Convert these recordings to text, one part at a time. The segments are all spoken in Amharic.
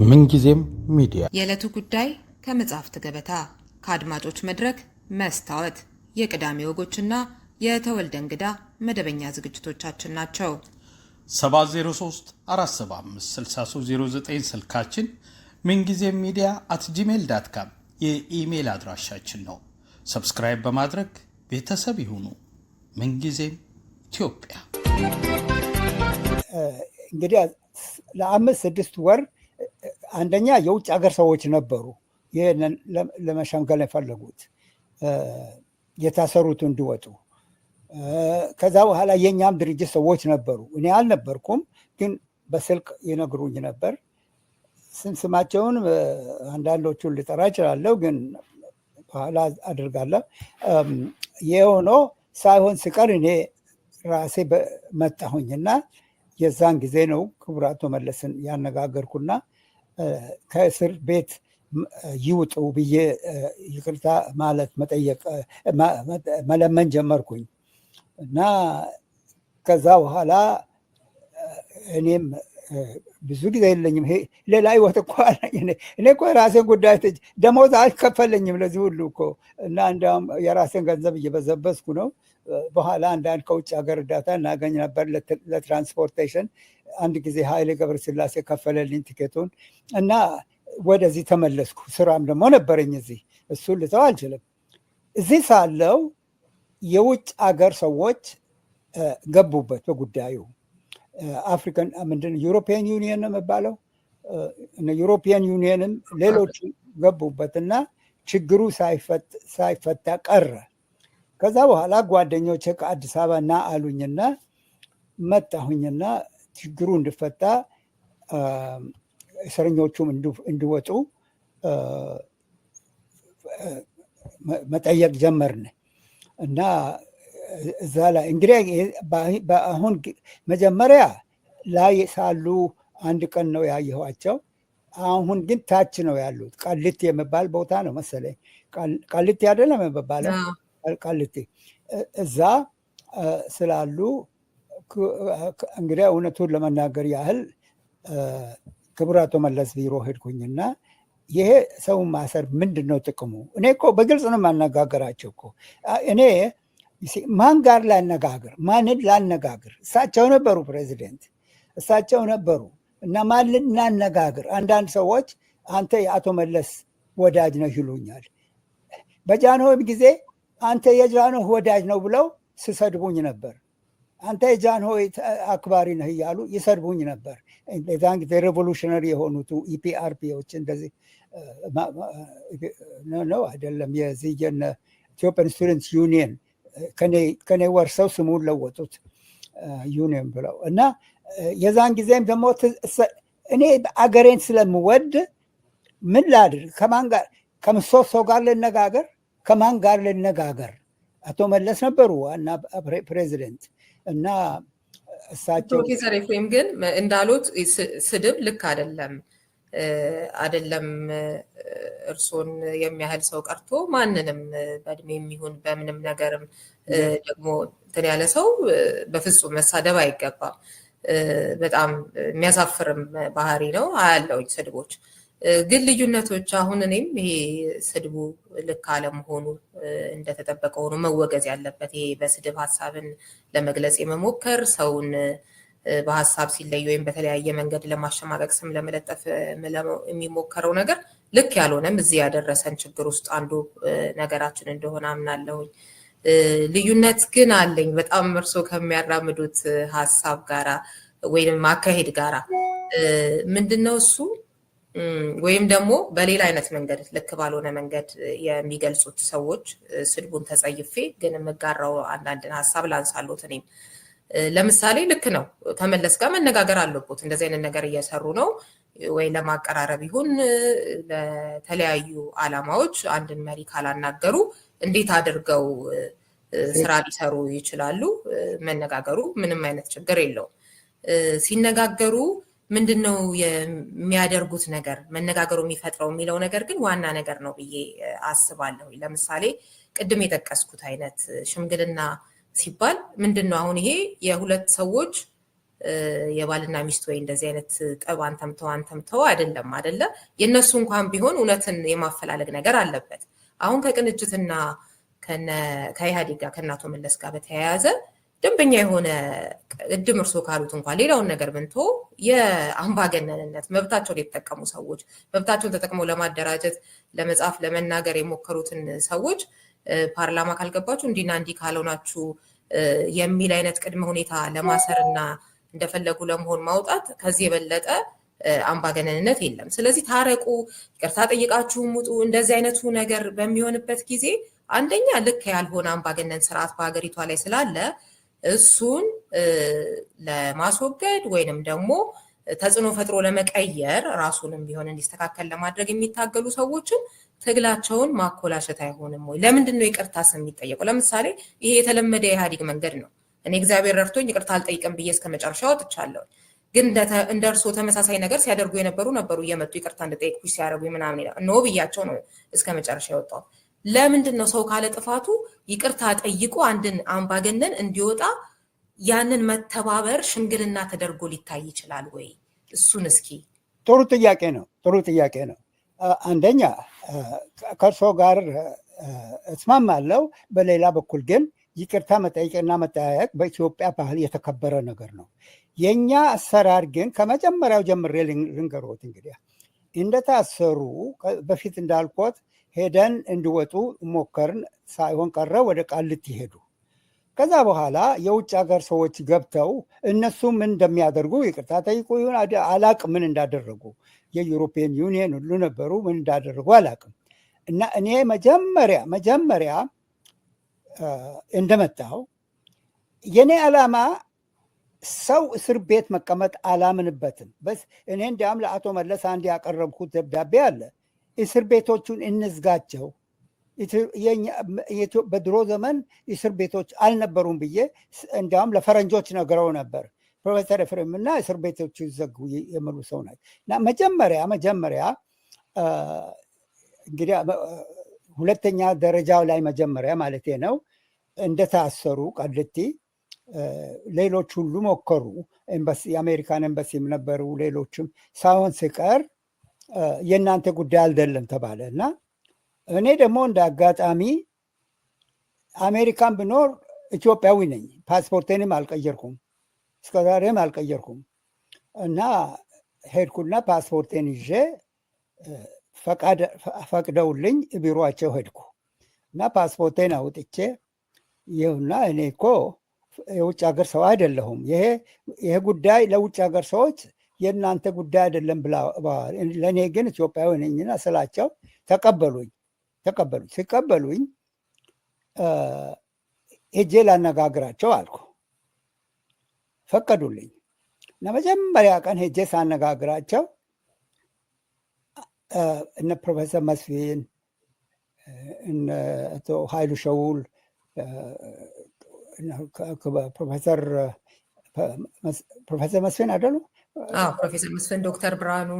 ምንጊዜም ሚዲያ የዕለቱ ጉዳይ ከመጽሐፍት ገበታ ከአድማጮች መድረክ መስታወት የቅዳሜ ወጎችና የተወልደ እንግዳ መደበኛ ዝግጅቶቻችን ናቸው። 703 475 6309 ስልካችን ምንጊዜም ሚዲያ @gmail.com የኢሜል አድራሻችን ነው። ሰብስክራይብ በማድረግ ቤተሰብ ይሁኑ። ምንጊዜም ኢትዮጵያ። እንግዲህ ለ5-6 ወር አንደኛ የውጭ ሀገር ሰዎች ነበሩ ይሄንን ለመሸምገል የፈለጉት የታሰሩት እንዲወጡ። ከዛ በኋላ የኛም ድርጅት ሰዎች ነበሩ። እኔ አልነበርኩም፣ ግን በስልክ ይነግሩኝ ነበር። ስማቸውን አንዳንዶቹን ልጠራ እችላለሁ፣ ግን በኋላ አድርጋለሁ። የሆኖ ሳይሆን ሲቀር እኔ ራሴ መጣሁኝና የዛን ጊዜ ነው ክቡር አቶ መለስን ያነጋገርኩና ከእስር ቤት ይውጡ ብዬ ይቅርታ ማለት መጠየቅ መለመን ጀመርኩኝ እና ከዛ በኋላ እኔም ብዙ ጊዜ የለኝም። ሌላ ህይወት እኮ እኔ እኮ የራሴን ጉዳይ ደሞዝ አይከፈለኝም ለዚህ ሁሉ እኮ እና እንዲያውም የራሴን ገንዘብ እየበዘበዝኩ ነው። በኋላ አንዳንድ ከውጭ ሀገር እርዳታ እናገኝ ነበር ለትራንስፖርቴሽን። አንድ ጊዜ ኃይሌ ገብረስላሴ ከፈለልኝ ቲኬቱን እና ወደዚህ ተመለስኩ። ስራም ደግሞ ነበረኝ እዚህ፣ እሱን ልተው አልችልም። እዚህ ሳለው የውጭ ሀገር ሰዎች ገቡበት በጉዳዩ። አፍሪካን ምንድን ዩሮፒያን ዩኒየን ነው የሚባለው፣ ዩሮፒያን ዩኒየንም ሌሎቹ ገቡበትና ችግሩ ሳይፈታ ቀረ። ከዛ በኋላ ጓደኞቼ ከአዲስ አበባ ና አሉኝና መጣሁኝና ችግሩ እንዲፈታ እስረኞቹም እንዲወጡ መጠየቅ ጀመርን እና እዛ ላይ እንግዲህ በአሁን መጀመሪያ ላይ ሳሉ አንድ ቀን ነው ያየኋቸው። አሁን ግን ታች ነው ያሉት። ቃሊቲ የሚባል ቦታ ነው መሰለኝ። ቃሊቲ አይደለም የሚባለው ቃሊቲ። እዛ ስላሉ እንግዲህ እውነቱን ለመናገር ያህል ክቡር አቶ መለስ ቢሮ ሄድኩኝና ይሄ ሰው ማሰር ምንድን ነው ጥቅሙ? እኔ እኮ በግልጽ ነው የማነጋገራቸው እኮ እኔ ማን ጋር ላነጋግር? ማንን ላነጋግር? እሳቸው ነበሩ ፕሬዚደንት፣ እሳቸው ነበሩ እና ማን ልናነጋግር? አንዳንድ ሰዎች አንተ የአቶ መለስ ወዳጅ ነህ ይሉኛል። በጃንሆይም ጊዜ አንተ የጃንሆይ ወዳጅ ነው ብለው ሲሰድቡኝ ነበር። አንተ የጃንሆይ አክባሪ ነህ እያሉ ይሰድቡኝ ነበር። የዛን ጊዜ ሬቮሉሽነሪ የሆኑት ኢፒአርፒዎች እንደዚህ ነው አይደለም፣ የዚህ ኢትዮጵያን ስቱደንትስ ዩኒየን ከኔ ወርሰው ስሙን ለወጡት ዩኒየን ብለው እና የዛን ጊዜም ደግሞ እኔ አገሬን ስለምወድ ምን ላድርግ? ከማን ጋር ከምሰሶ ጋር ልነጋገር? ከማን ጋር ልነጋገር? አቶ መለስ ነበሩ ዋና ፕሬዚደንት እና እሳቸው ፕሮፌሰር ኤፍሬም ግን እንዳሉት ስድብ ልክ አይደለም እርሶን የሚያህል ሰው ቀርቶ ማንንም በእድሜ የሚሆን በምንም ነገርም ደግሞ እንትን ያለ ሰው በፍጹም መሳደብ አይገባም። በጣም የሚያሳፍርም ባህሪ ነው አያለውኝ ስድቦች። ግን ልዩነቶች አሁን እኔም ይሄ ስድቡ ልክ አለመሆኑ እንደተጠበቀ ሆኖ መወገዝ ያለበት ይሄ በስድብ ሀሳብን ለመግለጽ የመሞከር ሰውን በሀሳብ ሲለይ ወይም በተለያየ መንገድ ለማሸማቀቅ ስም ለመለጠፍ የሚሞከረው ነገር ልክ ያልሆነም እዚህ ያደረሰን ችግር ውስጥ አንዱ ነገራችን እንደሆነ አምናለሁኝ። ልዩነት ግን አለኝ በጣም እርሶ ከሚያራምዱት ሀሳብ ጋራ ወይም ማካሄድ ጋራ ምንድነው እሱ ወይም ደግሞ በሌላ አይነት መንገድ ልክ ባልሆነ መንገድ የሚገልጹት ሰዎች ስድቡን ተጸይፌ ግን የምጋራው አንዳንድን ሀሳብ ላንሳሎት። እኔም ለምሳሌ ልክ ነው ከመለስ ጋር መነጋገር አለቦት። እንደዚህ አይነት ነገር እየሰሩ ነው ወይ ለማቀራረብ ይሁን ለተለያዩ አላማዎች አንድን መሪ ካላናገሩ እንዴት አድርገው ስራ ሊሰሩ ይችላሉ? መነጋገሩ ምንም አይነት ችግር የለውም። ሲነጋገሩ ምንድነው የሚያደርጉት ነገር መነጋገሩ የሚፈጥረው የሚለው ነገር ግን ዋና ነገር ነው ብዬ አስባለሁ። ለምሳሌ ቅድም የጠቀስኩት አይነት ሽምግልና ሲባል ምንድነው አሁን ይሄ የሁለት ሰዎች የባልና ሚስት ወይ እንደዚህ አይነት ጠብ አንተም ተው አይደለም አይደለ? የእነሱ እንኳን ቢሆን እውነትን የማፈላለግ ነገር አለበት። አሁን ከቅንጅትና ከኢህአዴግ ጋር ከእነ አቶ መለስ ጋር በተያያዘ ደንበኛ የሆነ ቅድም እርሶ ካሉት እንኳን ሌላውን ነገር ብንቶ የአምባገነንነት መብታቸውን የተጠቀሙ ሰዎች መብታቸውን ተጠቅመው ለማደራጀት ለመጻፍ ለመናገር የሞከሩትን ሰዎች ፓርላማ ካልገባችሁ እንዲና እንዲህ ካልሆናችሁ የሚል አይነት ቅድመ ሁኔታ ለማሰር እና እንደፈለጉ ለመሆን ማውጣት ከዚህ የበለጠ አምባገነንነት የለም። ስለዚህ ታረቁ፣ ይቅርታ ጠይቃችሁ ውጡ። እንደዚህ አይነቱ ነገር በሚሆንበት ጊዜ አንደኛ ልክ ያልሆነ አምባገነን ስርዓት በሀገሪቷ ላይ ስላለ እሱን ለማስወገድ ወይንም ደግሞ ተጽዕኖ ፈጥሮ ለመቀየር ራሱንም ቢሆን እንዲስተካከል ለማድረግ የሚታገሉ ሰዎችን ትግላቸውን ማኮላሸት አይሆንም ወይ? ለምንድን ነው ይቅርታስ የሚጠየቀው? ለምሳሌ ይሄ የተለመደ የኢህአዴግ መንገድ ነው። እኔ እግዚአብሔር ረድቶኝ ይቅርታ አልጠይቅም ብዬ እስከ መጨረሻ ወጥቻለሁ። ግን እንደ እርስዎ ተመሳሳይ ነገር ሲያደርጉ ነበሩ እየመጡ ይቅርታ እንደጠየቅኩሽ ሲያደርጉ ምናምን ነው ብያቸው ነው እስከ መጨረሻ የወጣው። ለምንድን ነው ሰው ካለ ጥፋቱ ይቅርታ ጠይቆ አንድን አምባገነን እንዲወጣ ያንን መተባበር ሽምግልና ተደርጎ ሊታይ ይችላል ወይ? እሱን እስኪ። ጥሩ ጥያቄ ነው። አንደኛ ከእርሶ ጋር እስማማለሁ። በሌላ በኩል ግን ይቅርታ መጠየቅና መጠያየቅ በኢትዮጵያ ባህል የተከበረ ነገር ነው። የኛ አሰራር ግን ከመጀመሪያው ጀምሬ ልንገሮት እንግዲህ እንደታሰሩ በፊት እንዳልኮት ሄደን እንዲወጡ ሞከርን፣ ሳይሆን ቀረ ወደ ቃሊቲ ሄዱ። ከዛ በኋላ የውጭ ሀገር ሰዎች ገብተው እነሱ ምን እንደሚያደርጉ ይቅርታ ጠይቁ ይሁን አላቅም፣ ምን እንዳደረጉ የዩሮፒያን ዩኒየን ሁሉ ነበሩ፣ ምን እንዳደረጉ አላቅም። እና እኔ መጀመሪያ እንደመጣው የኔ ዓላማ ሰው እስር ቤት መቀመጥ አላምንበትም። እኔ እንዲያውም ለአቶ መለስ አንድ ያቀረብኩት ደብዳቤ አለ። እስር ቤቶቹን እንዝጋቸው፣ በድሮ ዘመን እስር ቤቶች አልነበሩም ብዬ እንዲያውም ለፈረንጆች ነግረው ነበር። ፕሮፌሰር ኤፍሬም እና እስር ቤቶቹ ይዘጉ የሚሉ ሰው ናቸው። እና መጀመሪያ እንግዲህ ሁለተኛ ደረጃው ላይ መጀመሪያ ማለት ነው እንደታሰሩ ቃሊቲ ሌሎች ሁሉ ሞከሩ። የአሜሪካን ኤምባሲም ነበሩ፣ ሌሎችም ሳይሆን ሲቀር የእናንተ ጉዳይ አልደለም ተባለ እና እኔ ደግሞ እንደ አጋጣሚ አሜሪካን ብኖር ኢትዮጵያዊ ነኝ። ፓስፖርቴንም አልቀየርኩም፣ እስከዛሬም አልቀየርኩም። እና ሄድኩና ፓስፖርቴን ይዤ ፈቅደውልኝ ቢሮቸው ሄድኩ እና ፓስፖርቴን አውጥቼ ይሁና እኔ እኮ የውጭ ሀገር ሰው አይደለሁም፣ ይሄ ጉዳይ ለውጭ ሀገር ሰዎች የእናንተ ጉዳይ አይደለም ብለዋል፣ ለእኔ ግን ኢትዮጵያዊ ነኝና ስላቸው ተቀበሉኝ። ሲቀበሉኝ ሄጄ ላነጋግራቸው አልኩ፣ ፈቀዱልኝ። እና መጀመሪያ ቀን ሄጄ ሳነጋግራቸው እነ ፕሮፌሰር መስፍን እነ አቶ ኃይሉ ሸውል ፕሮፌሰር መስፍን አይደሉ? ፕሮፌሰር መስፍን፣ ዶክተር ብርሃኑ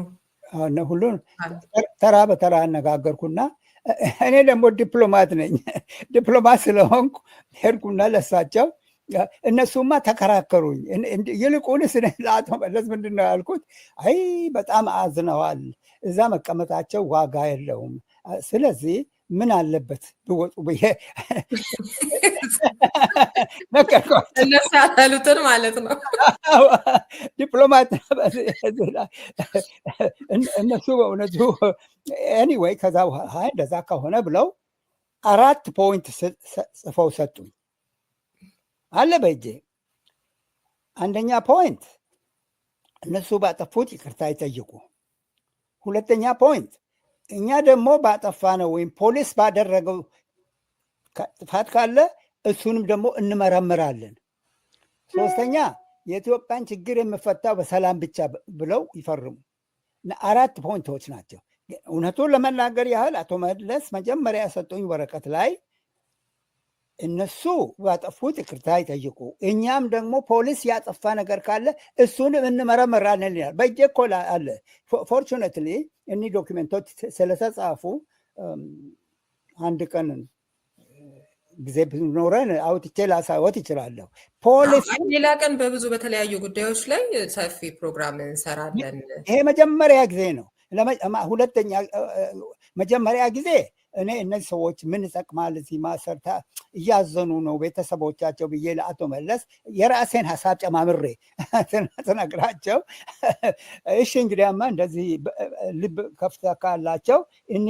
ሁሉን ተራ በተራ አነጋገርኩና እኔ ደግሞ ዲፕሎማት ነኝ። ዲፕሎማት ስለሆንኩ ሄድኩና ለሳቸው እነሱማ ተከራከሩኝ። ይልቁንስ ለአቶ መለስ ምንድን ነው ያልኩት? አይ በጣም አዝነዋል፣ እዛ መቀመጣቸው ዋጋ የለውም፣ ስለዚህ ምን አለበት ብወጡ ብዬ ነገርኳቸው። እነሱ ያሉትን ማለት ነው። ዲፕሎማት እነሱ በእውነቱ ኤኒዌይ ከዛ በኋላ እንደዛ ከሆነ ብለው 4 ፖይንት ጽፈው ሰጡኝ አለ በእጄ። አንደኛ ፖይንት እነሱ ባጠፉት ይቅርታ ይጠይቁ። ሁለተኛ ፖይንት እኛ ደግሞ ባጠፋ ነው ወይም ፖሊስ ባደረገው ጥፋት ካለ እሱንም ደግሞ እንመረምራለን። ሶስተኛ የኢትዮጵያን ችግር የምፈታው በሰላም ብቻ ብለው ይፈርሙ። 4 ፖይንቶች ናቸው። እውነቱን ለመናገር ያህል አቶ መለስ መጀመሪያ የሰጡኝ ወረቀት ላይ እነሱ ባጠፉት ይቅርታ ይጠይቁ፣ እኛም ደግሞ ፖሊስ ያጠፋ ነገር ካለ እሱንም እንመረምራለን ይላል። በእጄ እኮ አለ። ፎርቹኔትሊ እኒህ ዶክመንቶች ስለተጻፉ አንድ ቀን ጊዜ ቢኖረን አውጥቼ ላሳወት ይችላለሁ። ፖሊሲ ሌላ ቀን በብዙ በተለያዩ ጉዳዮች ላይ ሰፊ ፕሮግራም እንሰራለን። ይሄ መጀመሪያ ጊዜ ነው። ሁለተኛ መጀመሪያ ጊዜ እኔ እነዚህ ሰዎች ምን ይጠቅማል እዚህ ማሰርታ እያዘኑ ነው ቤተሰቦቻቸው ብዬ ለአቶ መለስ የራሴን ሀሳብ ጨማምሬ ተነግራቸው እሺ እንግዲያማ እንደዚህ ልብ ከፍታ ካላቸው እኒ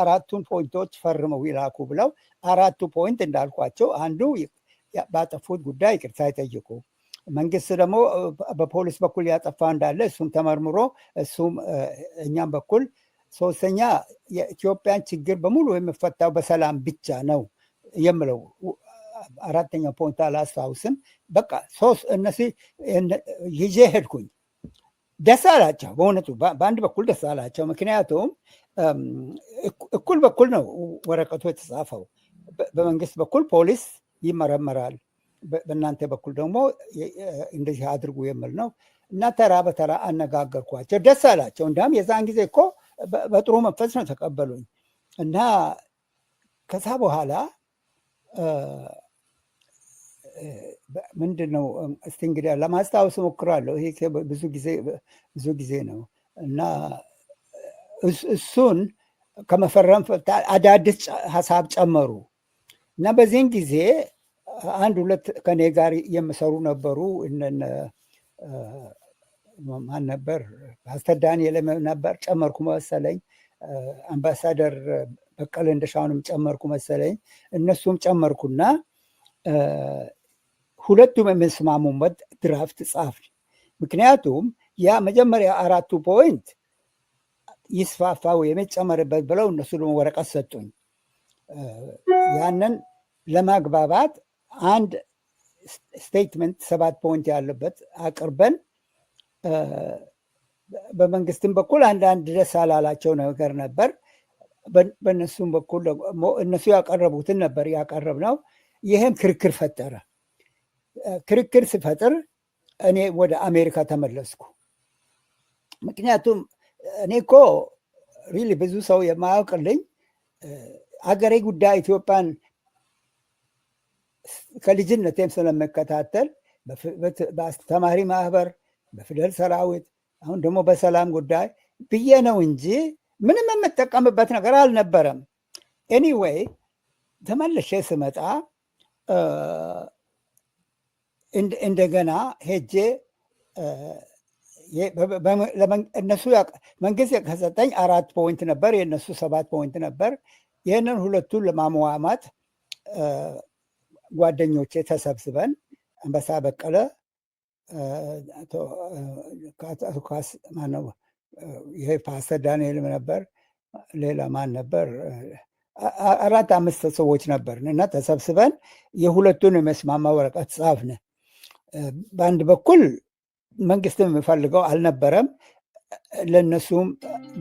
አራቱን ፖይንቶች ፈርመው ይላኩ ብለው 4ቱ ፖይንት እንዳልኳቸው አንዱ ባጠፉት ጉዳይ ይቅርታ ይጠይቁ፣ መንግስት ደግሞ በፖሊስ በኩል ያጠፋ እንዳለ እሱም ተመርምሮ እሱም እኛም በኩል፣ ሶስተኛ የኢትዮጵያን ችግር በሙሉ የሚፈታው በሰላም ብቻ ነው የምለው 4ኛው ፖይንት አላስታውስም። በቃ እነዚህ ይዤ ሄድኩኝ። ደስ አላቸው በእውነቱ በአንድ በኩል ደስ አላቸው። ምክንያቱም እኩል በኩል ነው ወረቀቱ የተጻፈው። በመንግስት በኩል ፖሊስ ይመረመራል፣ በእናንተ በኩል ደግሞ እንደዚህ አድርጉ የሚል ነው እና ተራ በተራ አነጋገርኳቸው። ደስ አላቸው። እንዲያውም የዛን ጊዜ እኮ በጥሩ መንፈስ ነው ተቀበሉኝ እና ከዛ በኋላ ምንድን ነው እስቲ እንግዲህ ለማስታወስ ሞክራለሁ። ይሄ ብዙ ጊዜ ነው እና እሱን ከመፈረም አዳዲስ ሀሳብ ጨመሩ እና በዚህን ጊዜ 1-2 ከኔ ጋር የሚሰሩ ነበሩ። ማን ነበር? ፓስተር ዳንኤል ነበር ጨመርኩ መሰለኝ። አምባሳደር በቀለ እንደሻውንም ጨመርኩ መሰለኝ። እነሱም ጨመርኩና ሁለቱም የሚስማሙበት ድራፍት ጻፍን። ምክንያቱም ያ መጀመሪያ 4ቱ ፖይንት ይስፋፋ ወይም ይጨመርበት ብለው እነሱ ደግሞ ወረቀት ሰጡኝ። ያንን ለማግባባት አንድ ስቴትመንት 7 ፖይንት ያለበት አቅርበን በመንግስትም በኩል አንዳንድ ደስ አላላቸው ነገር ነበር። በእነሱም በኩል እነሱ ያቀረቡትን ነበር ያቀረብነው። ይህም ክርክር ፈጠረ። ክርክር ሲፈጥር እኔ ወደ አሜሪካ ተመለስኩ። ምክንያቱም እኔ እኮ ሪሊ ብዙ ሰው የማያውቅልኝ አገሬ ጉዳይ ኢትዮጵያን ከልጅነቴም ስለመከታተል በአስተማሪ ማህበር፣ በፊደል ሰራዊት፣ አሁን ደግሞ በሰላም ጉዳይ ብዬ ነው እንጂ ምንም የምጠቀምበት ነገር አልነበረም። ኤኒዌይ ተመልሼ ስመጣ እንደገና ሄጄ እነሱ መንግስት ከሰጠኝ 4 ፖይንት ነበር፣ የእነሱ 7 ፖይንት ነበር። ይህንን ሁለቱን ለማሟማት ጓደኞቼ ተሰብስበን አንበሳ በቀለ፣ ይሄ ፓስተር ዳንኤል ነበር፣ ሌላ ማን ነበር? 4-5 ሰዎች ነበርን እና ተሰብስበን የሁለቱን የሚስማማ ወረቀት ጻፍን። በአንድ በኩል መንግስትም የሚፈልገው አልነበረም፣ ለእነሱም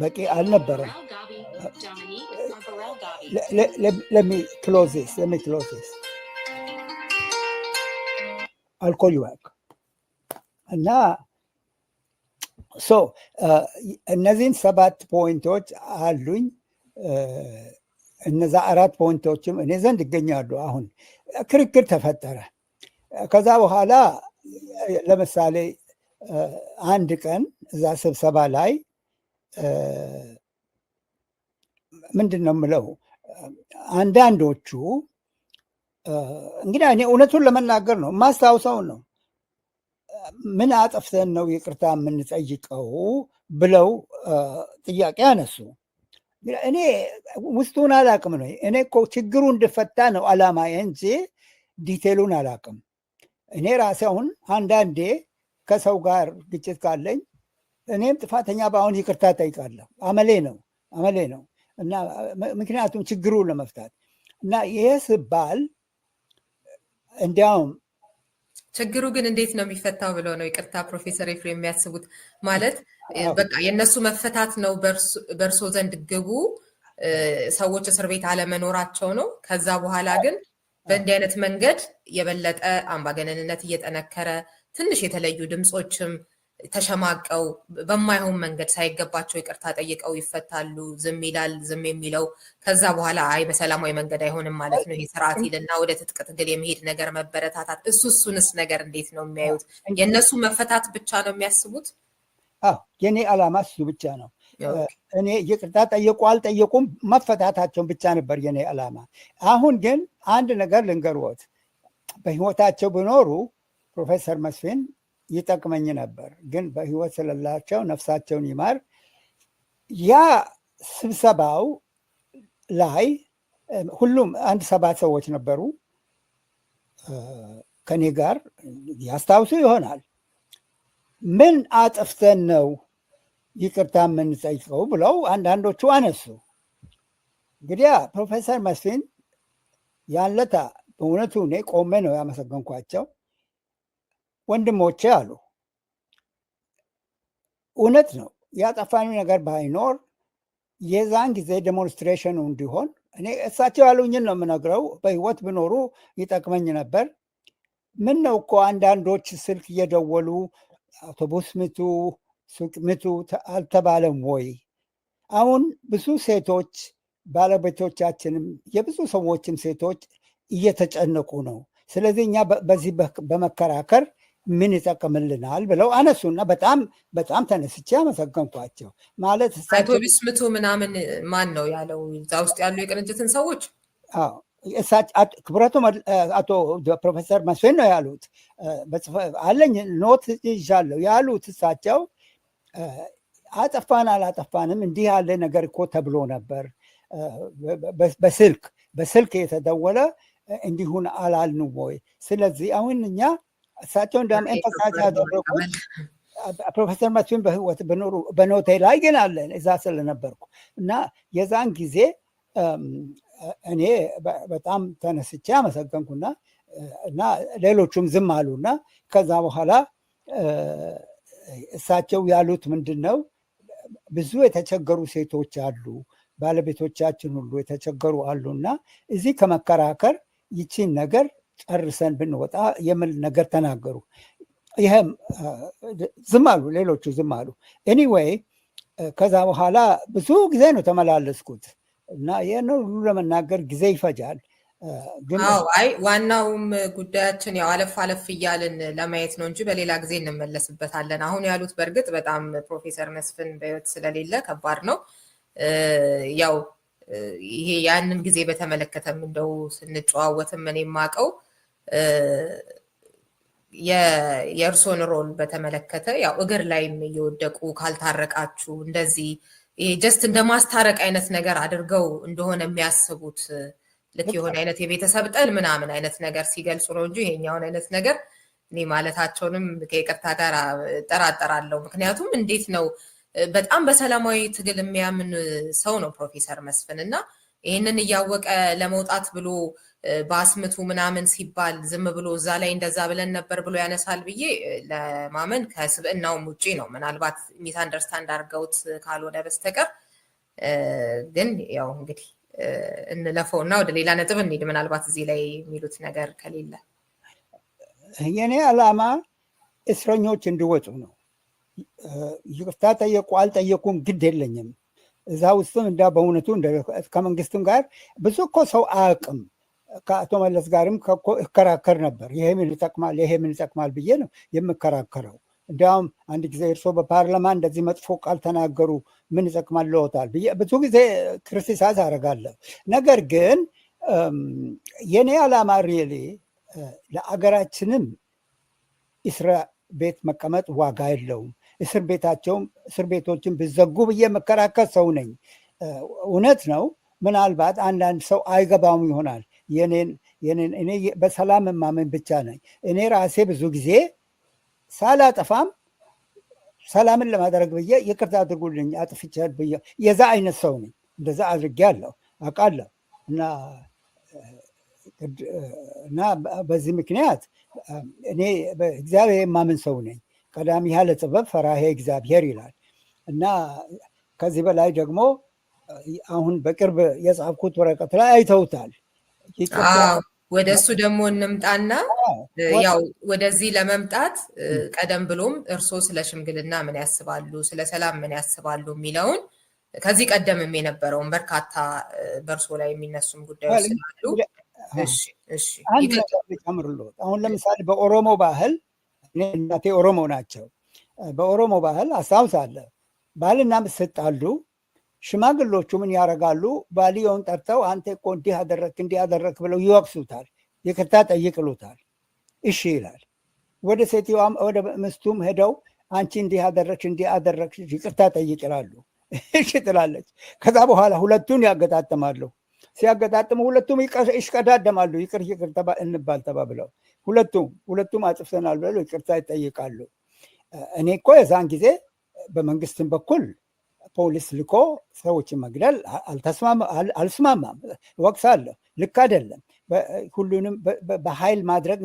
በቂ አልነበረም። let me close this. I'll call you back. እና እነዚህን 7 ፖይንቶች አሉኝ። እነዛ 4 ፖይንቶችም እኔ ዘንድ ይገኛሉ። አሁን ክርክር ተፈጠረ። ከዛ በኋላ ለምሳሌ አንድ ቀን እዛ ስብሰባ ላይ ምንድን ነው የምለው፣ አንዳንዶቹ እንግዲህ እኔ እውነቱን ለመናገር ነው የማስታውሰው ነው፣ ምን አጠፍተን ነው ይቅርታ የምንጠይቀው ብለው ጥያቄ አነሱ። እኔ ውስጡን አላቅም ነው። እኔ እኮ ችግሩ እንድፈታ ነው አላማዬ እንጂ ዲቴሉን አላቅም። እኔ ራሴ አሁን አንዳንዴ ከሰው ጋር ግጭት ካለኝ እኔም ጥፋተኛ በአሁን ይቅርታ ጠይቃለሁ። አመሌ ነው እና ምክንያቱም ችግሩን ለመፍታት እና ይሄ ስባል እንዲያውም ችግሩ ግን እንዴት ነው የሚፈታው ብለው ነው ይቅርታ ፕሮፌሰር ኤፍሬም የሚያስቡት? ማለት በቃ የእነሱ መፈታት ነው በእርሶ ዘንድ ግቡ ሰዎች እስር ቤት አለመኖራቸው ነው። ከዛ በኋላ ግን በእንዲህ አይነት መንገድ የበለጠ አምባገነንነት እየጠነከረ ትንሽ የተለዩ ድምፆችም ተሸማቀው በማይሆን መንገድ ሳይገባቸው ይቅርታ ጠይቀው ይፈታሉ። ዝም ይላል። ዝም የሚለው ከዛ በኋላ አይ በሰላማዊ መንገድ አይሆንም ማለት ነው ይሄ ስርዓት ይልና ወደ ትጥቅ ትግል የመሄድ ነገር መበረታታት፣ እሱንስ ነገር እንዴት ነው የሚያዩት? የእነሱ መፈታት ብቻ ነው የሚያስቡት? የኔ ዓላማ እሱ ብቻ ነው። እኔ ይቅርታ ጠየቁ አልጠየቁም መፈታታቸውን ብቻ ነበር የኔ ዓላማ። አሁን ግን አንድ ነገር ልንገርዎት፣ በህይወታቸው ቢኖሩ ፕሮፌሰር መስፍን ይጠቅመኝ ነበር። ግን በህይወት ስለሌላቸው ነፍሳቸውን ይማር። ያ ስብሰባው ላይ ሁሉም 7 ሰዎች ነበሩ ከኔ ጋር። ያስታውሱ ይሆናል። ምን አጥፍተን ነው ይቅርታ የምንጠይቀው ብለው አንዳንዶቹ አነሱ። እንግዲያ ፕሮፌሰር መስፍን ያለታ በእውነቱ እኔ ቆሜ ነው ያመሰገንኳቸው። ወንድሞቼ አሉ፣ እውነት ነው ያጠፋኒ ነገር ባይኖር የዛን ጊዜ ዴሞንስትሬሽኑ እንዲሆን እኔ እሳቸው ያሉኝን ነው የምነግረው። በህይወት ብኖሩ ይጠቅመኝ ነበር። ምን ነው እኮ አንዳንዶች ስልክ እየደወሉ አውቶቡስ ምቱ፣ ሱቅ ምቱ አልተባለም ወይ? አሁን ብዙ ሴቶች ባለቤቶቻችንም የብዙ ሰዎችም ሴቶች እየተጨነቁ ነው። ስለዚህ እኛ በዚህ በመከራከር ምን ይጠቅምልናል ብለው አነሱና በጣም በጣም ተነስቼ አመሰገንኳቸው። ማለት አውቶቡስ ምቱ ምናምን ማን ነው ያለው? እዛ ውስጥ ያሉ የቅንጅትን ሰዎች ክብረቱ አቶ ፕሮፌሰር መስፍን ነው ያሉት። አለኝ ኖት ይዣለሁ ያሉት እሳቸው። አጠፋን አላጠፋንም እንዲህ ያለ ነገር እኮ ተብሎ ነበር። በስልክ የተደወለ እንዲሁን አላልንም ወይ? ስለዚህ አሁን እኛ እሳቸው እንዳም ኤምፋሳይዝ ያደረጉት ፕሮፌሰር መስፍን በህይወት በኖቴ ላይ ግን አለን እዛ ስለነበርኩ እና የዛን ጊዜ እኔ በጣም ተነስቼ አመሰገንኩና እና ሌሎቹም ዝም አሉና ከዛ በኋላ እሳቸው ያሉት ምንድን ነው? ብዙ የተቸገሩ ሴቶች አሉ፣ ባለቤቶቻችን ሁሉ የተቸገሩ አሉና እዚህ ከመከራከር ይቺን ነገር ጨርሰን ብንወጣ የሚል ነገር ተናገሩ። ይህም ዝም አሉ፣ ሌሎቹ ዝም አሉ። ኤኒዌይ ከዛ በኋላ ብዙ ጊዜ ነው ተመላለስኩት እና ይህን ሁሉ ለመናገር ጊዜ ይፈጃል። አይ ዋናውም ጉዳያችን ያው አለፍ አለፍ እያልን ለማየት ነው እንጂ በሌላ ጊዜ እንመለስበታለን። አሁን ያሉት በእርግጥ በጣም ፕሮፌሰር መስፍን በህይወት ስለሌለ ከባድ ነው። ያው ይሄ ያንን ጊዜ በተመለከተም እንደው ስንጨዋወትም እኔ የማውቀው የእርሶን ሮል በተመለከተ ያው እግር ላይም እየወደቁ ካልታረቃችሁ እንደዚህ ይሄ ጀስት እንደ ማስታረቅ አይነት ነገር አድርገው እንደሆነ የሚያስቡት ልክ የሆነ አይነት የቤተሰብ ጠል ምናምን አይነት ነገር ሲገልጹ ነው እንጂ ይሄኛውን አይነት ነገር እኔ ማለታቸውንም ከይቅርታ ጋር ጠራጠራለሁ። ምክንያቱም እንዴት ነው በጣም በሰላማዊ ትግል የሚያምን ሰው ነው ፕሮፌሰር መስፍን እና ይህንን እያወቀ ለመውጣት ብሎ በአስምቱ ምናምን ሲባል ዝም ብሎ እዛ ላይ እንደዛ ብለን ነበር ብሎ ያነሳል ብዬ ለማመን ከስብዕናውም ውጪ ነው። ምናልባት ሚስ አንደርስታንድ አድርገውት ካልሆነ በስተቀር ግን ያው እንግዲህ እንለፈው እና ወደ ሌላ ነጥብ እንሂድ። ምናልባት እዚህ ላይ የሚሉት ነገር ከሌለ የኔ ዓላማ እስረኞች እንዲወጡ ነው። ይቅርታ ጠየቁ አልጠየቁም ግድ የለኝም። እዛ ውስጥም እንዳ በእውነቱ ከመንግስትም ጋር ብዙ እኮ ሰው አያውቅም። ከአቶ መለስ ጋርም እከራከር ነበር። ይሄ ምን ይጠቅማል ይሄ ምን ይጠቅማል ብዬ ነው የምከራከረው። እንዲያውም አንድ ጊዜ እርሶ በፓርላማ እንደዚህ መጥፎ ቃል ተናገሩ ምን ይጠቅማል ለወታል ብዬ ብዙ ጊዜ ክርስቲሳይዝ አደርጋለሁ። ነገር ግን የኔ ዓላማ ሪሊ ለአገራችንም እስር ቤት መቀመጥ ዋጋ የለውም። እስር ቤቶችን ቢዘጉ ብዬ መከራከር ሰው ነኝ። እውነት ነው። ምናልባት አንዳንድ ሰው አይገባውም ይሆናል። እኔ በሰላም ማመን ብቻ ነኝ። እኔ ራሴ ብዙ ጊዜ ሳላጠፋም ሰላምን ለማድረግ ብዬ ይቅርታ አድርጉልኝ አጥፍቻል ብዬ የዛ አይነት ሰው ነኝ። እንደዛ አድርጌያለሁ አውቃለሁ። እና በዚህ ምክንያት እኔ በእግዚአብሔር የማምን ሰው ነኝ። ቀዳሚ ያለ ጥበብ ፈራሄ እግዚአብሔር ይላል እና ከዚህ በላይ ደግሞ አሁን በቅርብ የጻፍኩት ወረቀት ላይ አይተውታል። ወደ እሱ ደግሞ እንምጣና ያው ወደዚህ ለመምጣት ቀደም ብሎም እርስዎ ስለ ሽምግልና ምን ያስባሉ፣ ስለ ሰላም ምን ያስባሉ የሚለውን ከዚህ ቀደምም የነበረውን በርካታ በእርስዎ ላይ የሚነሱም ጉዳዮች ስላሉ አንድ ነገር ልጨምርልዎት። አሁን ለምሳሌ በኦሮሞ ባህል እናቴ ኦሮሞ ናቸው። በኦሮሞ ባህል አስታውሳለሁ ባልና ሚስት ሲጣሉ ሽማግሎቹ ምን ያደርጋሉ? ባልየውን ጠርተው አንተ እኮ እንዲህ አደረክ ብለው ይወቅሱታል፣ ይቅርታ ጠይቅሉታል። እሺ ይላል። ወደ ሴትዮዋም ወደ ሚስቱም ሄደው አንቺ እንዲህ አደረግሽ ይቅርታ ጠይቅ ይላሉ። እሺ ትላለች። ከዛ በኋላ ሁለቱን ያገጣጥማሉ። ሲያገጣጥሙ ሁለቱም ይሽቀዳደማሉ። ይቅር እንባል ተባብለው ሁለቱም አጥፍተናል ብለው ይቅርታ ይጠይቃሉ። እኔ እኮ የዛን ጊዜ በመንግስትም በኩል ፖሊስ ልኮ ሰዎችን መግደል አልስማማም፣ ወቅሳለሁ። ልክ አይደለም። ሁሉንም በኃይል ማድረግ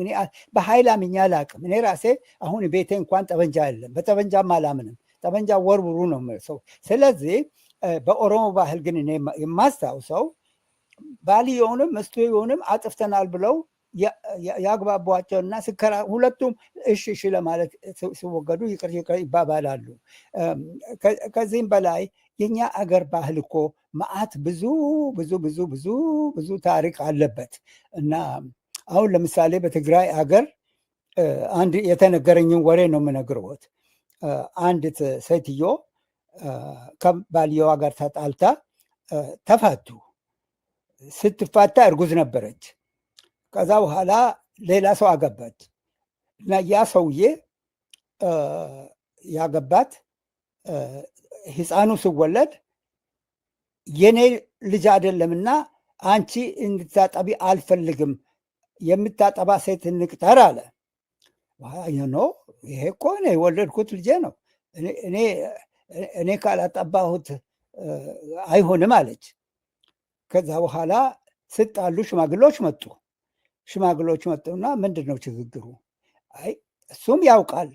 በኃይል አምኜ አላቅም። እኔ ራሴ አሁን ቤቴ እንኳን ጠበንጃ የለም፣ በጠበንጃም አላምንም። ጠበንጃ ወርውሩ ነው ሰው። ስለዚህ በኦሮሞ ባህል ግን እኔ የማስታውሰው ባልየውንም ሚስቱንም አጥፍተናል ብለው ያግባቧቸውና ሁለቱም እሺ ለማለት ሲወገዱ ይቅር ይባባላሉ። ከዚህም በላይ የኛ አገር ባህል እኮ መዓት ብዙ ብዙ ብዙ ብዙ ብዙ ታሪክ አለበት እና አሁን ለምሳሌ በትግራይ አገር አንድ የተነገረኝን ወሬ ነው የምነግርዎት። አንዲት ሴትዮ ከባልየዋ ጋር ተጣልታ ተፋቱ። ስትፋታ እርጉዝ ነበረች። ከዛ በኋላ ሌላ ሰው አገባች እና ያ ሰውዬ ያገባት ህፃኑ ሲወለድ የኔ ልጅ አይደለምና አንቺ እንድታጠቢ አልፈልግም፣ የምታጠባ ሴት እንቅጠር አለ። ይሄ እኮ እኔ የወለድኩት ልጄ ነው፣ እኔ ካላጠባሁት አይሆንም አለች። ከዛ በኋላ ስጣሉ ሽማግሎች መጡና ምንድን ነው ችግሩ? አይ እሱም ያውቃል፣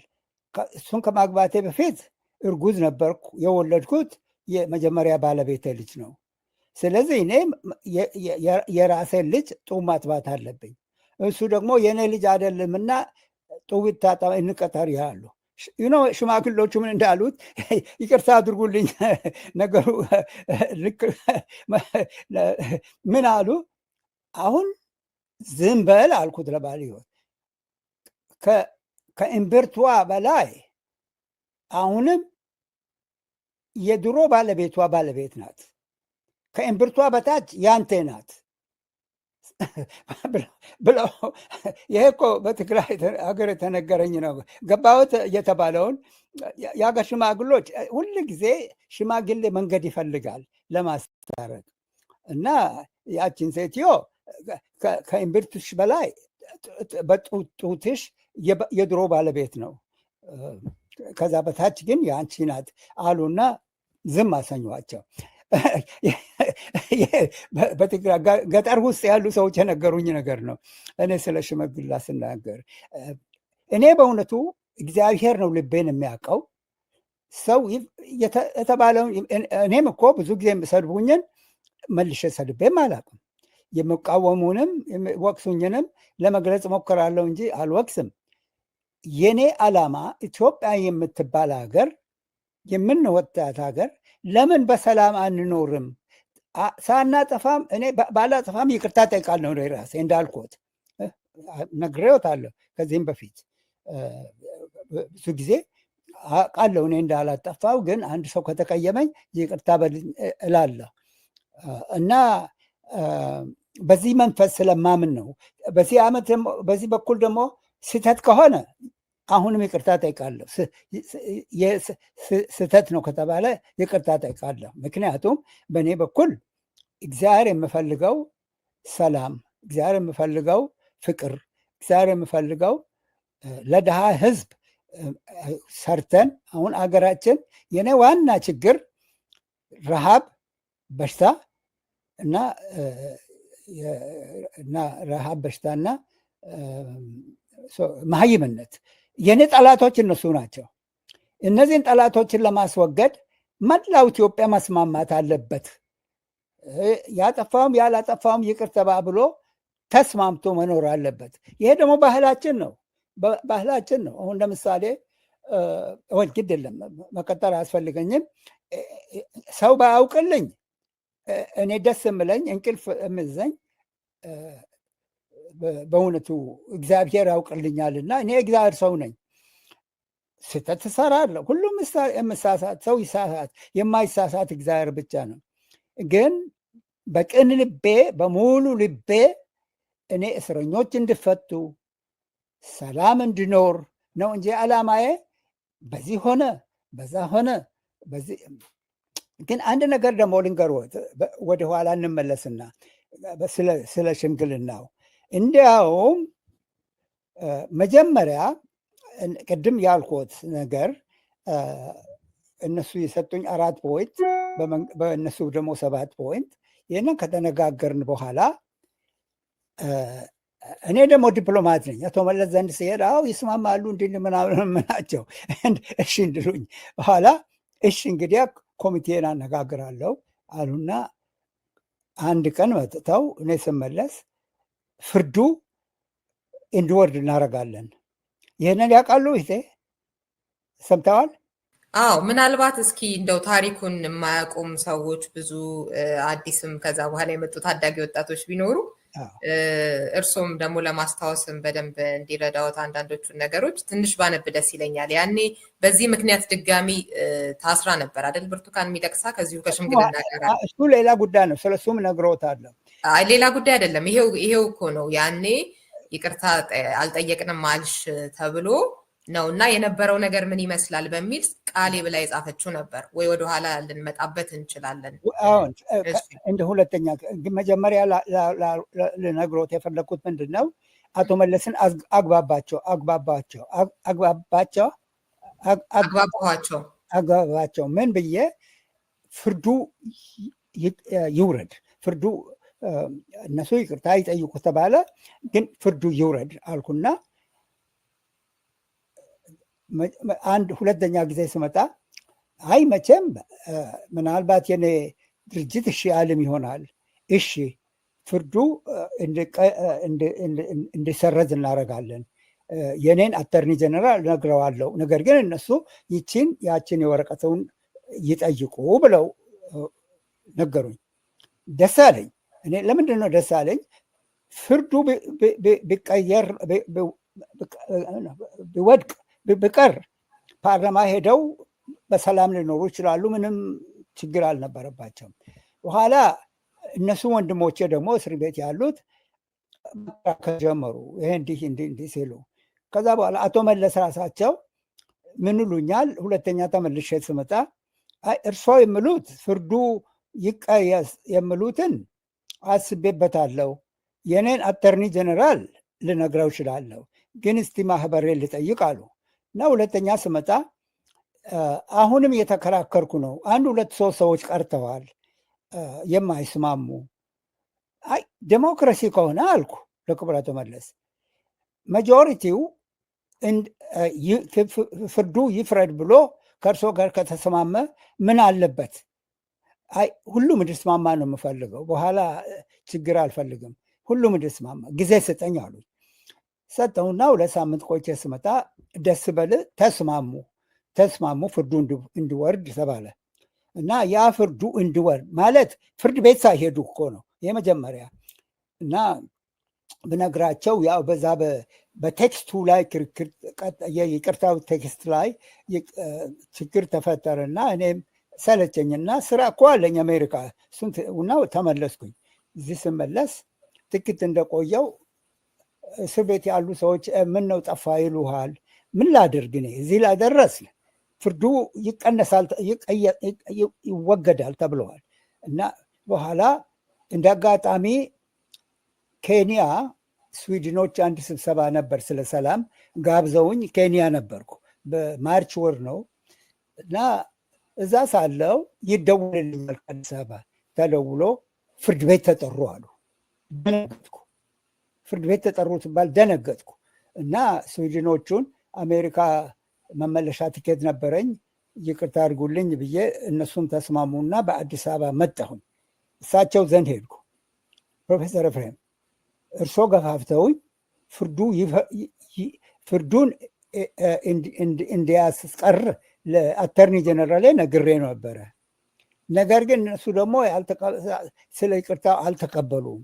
እሱን ከማግባቴ በፊት እርጉዝ ነበርኩ፣ የወለድኩት የመጀመሪያ ባለቤቴ ልጅ ነው። ስለዚህ እኔ የራሴን ልጅ ጡብ ማጥባት አለብኝ፣ እሱ ደግሞ የእኔ ልጅ አይደለምና ጡብ ታጠባ እንቀጠር ይላሉ። ሽማግሎቹ ምን እንዳሉት ይቅርታ አድርጉልኝ፣ ነገሩ ልክ ምን አሉ? አሁን ዝም በል አልኩት ለባልየው። ከእምብርቷ በላይ አሁንም የድሮ ባለቤቷ ባለቤት ናት፣ ከእምብርቷ በታች ያንተ ናት ብለው ይሄ እኮ በትግራይ ሀገር የተነገረኝ ነው። ገባሁት የተባለውን የሀገር ሽማግሎች ሁል ጊዜ ሽማግሌ መንገድ ይፈልጋል ለማስታረቅ እና ያችን ሴትዮ ከእምብርትሽ በላይ በጡትሽ የድሮ ባለቤት ነው፣ ከዛ በታች ግን የአንቺ ናት አሉና ዝም አሰኟቸው። በትግራይ ገጠር ውስጥ ያሉ ሰዎች የነገሩኝ ነገር ነው። እኔ ስለ ሽምግልና ስናገር እኔ በእውነቱ እግዚአብሔር ነው ልቤን የሚያውቀው። ሰው የተባለውን እኔም እኮ ብዙ ጊዜ የሚሰድቡኝን መልሼ ሰድቤም አላውቅም። የሚቃወሙንም ወቅሱኝንም ለመግለጽ ሞክራለሁ እንጂ አልወቅስም። የኔ ዓላማ ኢትዮጵያ የምትባል ሀገር፣ የምንወጣት ሀገር ለምን በሰላም አንኖርም? ሳናጠፋም እኔ ባላጠፋም ይቅርታ ጠይቃለሁ። ራሴ እንዳልኩት ነግሬዎታለሁ። ከዚህም በፊት ብዙ ጊዜ አውቃለሁ እኔ እንዳላጠፋው፣ ግን አንድ ሰው ከተቀየመኝ ይቅርታ እላለሁ እና በዚህ መንፈስ ስለማምን ነው። በዚህ በኩል ደግሞ ስህተት ከሆነ አሁንም ይቅርታ ጠይቃለሁ። ስህተት ነው ከተባለ ይቅርታ ጠይቃለሁ። ምክንያቱም በእኔ በኩል እግዚአብሔር የምፈልገው ሰላም፣ እግዚአብሔር የምፈልገው ፍቅር፣ እግዚአብሔር የምፈልገው ለድሃ ሕዝብ ሰርተን አሁን አገራችን የኔ ዋና ችግር ረሃብ፣ በሽታ እና ረሃብ በሽታና መሀይምነት የኔ ጠላቶች እነሱ ናቸው። እነዚህን ጠላቶችን ለማስወገድ መላው ኢትዮጵያ መስማማት አለበት። ያጠፋውም ያላጠፋውም ይቅር ተባብሎ ተስማምቶ መኖር አለበት። ይሄ ደግሞ ባህላችን ነው ባህላችን ነው። አሁን ለምሳሌ ወይ ግድ የለም መቀጠል አያስፈልገኝም። ሰው ባያውቅልኝ እኔ ደስ የምለኝ እንቅልፍ የምዘኝ በእውነቱ እግዚአብሔር ያውቅልኛልና እኔ እግዚአብሔር ሰው ነኝ። ስህተት እሰራለሁ። ሁሉም የምሳሳት ሰው ይሳሳት፣ የማይሳሳት እግዚአብሔር ብቻ ነው። ግን በቅን ልቤ በሙሉ ልቤ እኔ እስረኞች እንዲፈቱ ሰላም እንዲኖር ነው እንጂ ዓላማዬ በዚህ ሆነ በዛ ሆነ በዚህ። ግን አንድ ነገር ደግሞ ልንገርዎት፣ ወደኋላ እንመለስና ስለ ሽምግልናው እንዲያውም መጀመሪያ ቅድም ያልኩት ነገር እነሱ የሰጡኝ 4 ፖይንት በእነሱ ደግሞ 7 ፖይንት ይህንን ከተነጋገርን በኋላ እኔ ደግሞ ዲፕሎማት ነኝ። አቶ መለስ ዘንድ ሲሄድ ይስማማሉ እንዲ ምናምን ምናቸው እሺ እንድሉኝ በኋላ እሺ እንግዲያ ኮሚቴን አነጋግራለሁ አሉና አንድ ቀን መጥተው እኔ ስመለስ ፍርዱ እንዲወርድ እናደርጋለን። ይህንን ያውቃሉ? ይሄ ሰምተዋል? አዎ፣ ምናልባት እስኪ እንደው ታሪኩን የማያውቁም ሰዎች ብዙ አዲስም ከዛ በኋላ የመጡ ታዳጊ ወጣቶች ቢኖሩ እርሶም ደግሞ ለማስታወስም በደንብ እንዲረዳዎት አንዳንዶቹን ነገሮች ትንሽ ባነብ ደስ ይለኛል። ያኔ በዚህ ምክንያት ድጋሚ ታስራ ነበር አይደል ብርቱካን ሚደቅሳ ከዚሁ ከሽምግልና ጋር። እሱ ሌላ ጉዳይ ነው፣ ስለሱም ነግሮታለሁ። ሌላ ጉዳይ አይደለም። ይሄው እኮ ነው። ያኔ ይቅርታ አልጠየቅንም አልሽ ተብሎ ነው እና የነበረው ነገር ምን ይመስላል በሚል ቃሌ ብላ የጻፈችው ነበር። ወይ ወደኋላ ልንመጣበት እንችላለን። እንደ ሁለተኛ መጀመሪያ ልነግሮት የፈለግኩት ምንድን ነው፣ አቶ መለስን አግባባቸው ምን ብዬ ፍርዱ ይውረድ፣ ፍርዱ እነሱ ይቅርታ ይጠይቁ ተባለ፣ ግን ፍርዱ ይውረድ አልኩና አንድ ሁለተኛ ጊዜ ስመጣ አይ መቼም ምናልባት የኔ ድርጅት እሺ አልም ይሆናል፣ እሺ ፍርዱ እንዲሰረዝ እናደርጋለን፣ የኔን አተርኒ ጀነራል ነግረዋለሁ፣ ነገር ግን እነሱ ያችን የወረቀቱን ይጠይቁ ብለው ነገሩኝ። ደስ አለኝ። እኔ ለምንድን ነው ደስ አለኝ? ፍርዱ ቢቀየር ቢወድቅ ብቀር ፓርላማ ሄደው በሰላም ሊኖሩ ይችላሉ። ምንም ችግር አልነበረባቸውም። በኋላ እነሱ ወንድሞቼ ደግሞ እስር ቤት ያሉት ጀመሩ ይሄ እንዲህ ሲሉ፣ ከዛ በኋላ አቶ መለስ ራሳቸው ምን ይሉኛል? ሁለተኛ ተመልሼ ስመጣ እርሶ የሚሉት ፍርዱ ይቀየስ የሚሉትን አስቤበታለሁ፣ የኔን አተርኒ ጀነራል ልነግረው እችላለሁ፣ ግን እስቲ ማህበሬ ልጠይቅ አሉ። እና ሁለተኛ ስመጣ አሁንም እየተከራከርኩ ነው። 1-2-3 ሰዎች ቀርተዋል የማይስማሙ። አይ ዴሞክራሲ ከሆነ አልኩ ለክቡር አቶ መለስ ማጆሪቲው ፍርዱ ይፍረድ ብሎ ከእርሶ ጋር ከተስማመ ምን አለበት? አይ ሁሉም እንዲስማማ ነው የምፈልገው፣ በኋላ ችግር አልፈልግም፣ ሁሉም እንዲስማማ ጊዜ ስጠኝ አሉ። ሰጠውና 2 ሳምንት ቆይቼ ስመጣ ደስ በል ተስማሙ፣ ፍርዱ እንዲወርድ ተባለ። እና ያ ፍርዱ እንዲወርድ ማለት ፍርድ ቤት ሳይሄዱ እኮ ነው የመጀመሪያ። እና ብነግራቸው ያው በዛ በቴክስቱ ላይ የይቅርታው ቴክስት ላይ ችግር ተፈጠረና እኔም ሰለቸኝና ስራ እኮ አለኝ አሜሪካ እና ተመለስኩኝ። እዚህ ስመለስ ጥቂት እንደቆየው እስር ቤት ያሉ ሰዎች ምን ነው ጠፋ ይሉሃል። ምን ላድርግ እኔ እዚህ ላይ ደረስን፣ ፍርዱ ይቀነሳል፣ ይወገዳል ተብለዋል። እና በኋላ እንደ አጋጣሚ ኬንያ ስዊድኖች አንድ ስብሰባ ነበር ስለ ሰላም ጋብዘውኝ፣ ኬንያ ነበርኩ፣ በማርች ወር ነው። እና እዛ ሳለው ይደውልልኛል ከአዲስ አበባ ተደውሎ ፍርድ ቤት ተጠሩ አሉ። ደነገጥኩ። ፍርድ ቤት ተጠሩ ሲባል ደነገጥኩ። እና ስዊድኖቹን አሜሪካ መመለሻ ትኬት ነበረኝ፣ ይቅርታ አድርጉልኝ ብዬ እነሱም ተስማሙና በአዲስ አበባ መጣሁኝ። እሳቸው ዘንድ ሄድኩ። ፕሮፌሰር ኤፍሬም እርሶ ገፋፍተውኝ ፍርዱን እንዲያስቀር ለአተርኒ ጀነራል ነግሬ ነበረ። ነገር ግን እነሱ ደግሞ ስለ ይቅርታው አልተቀበሉም።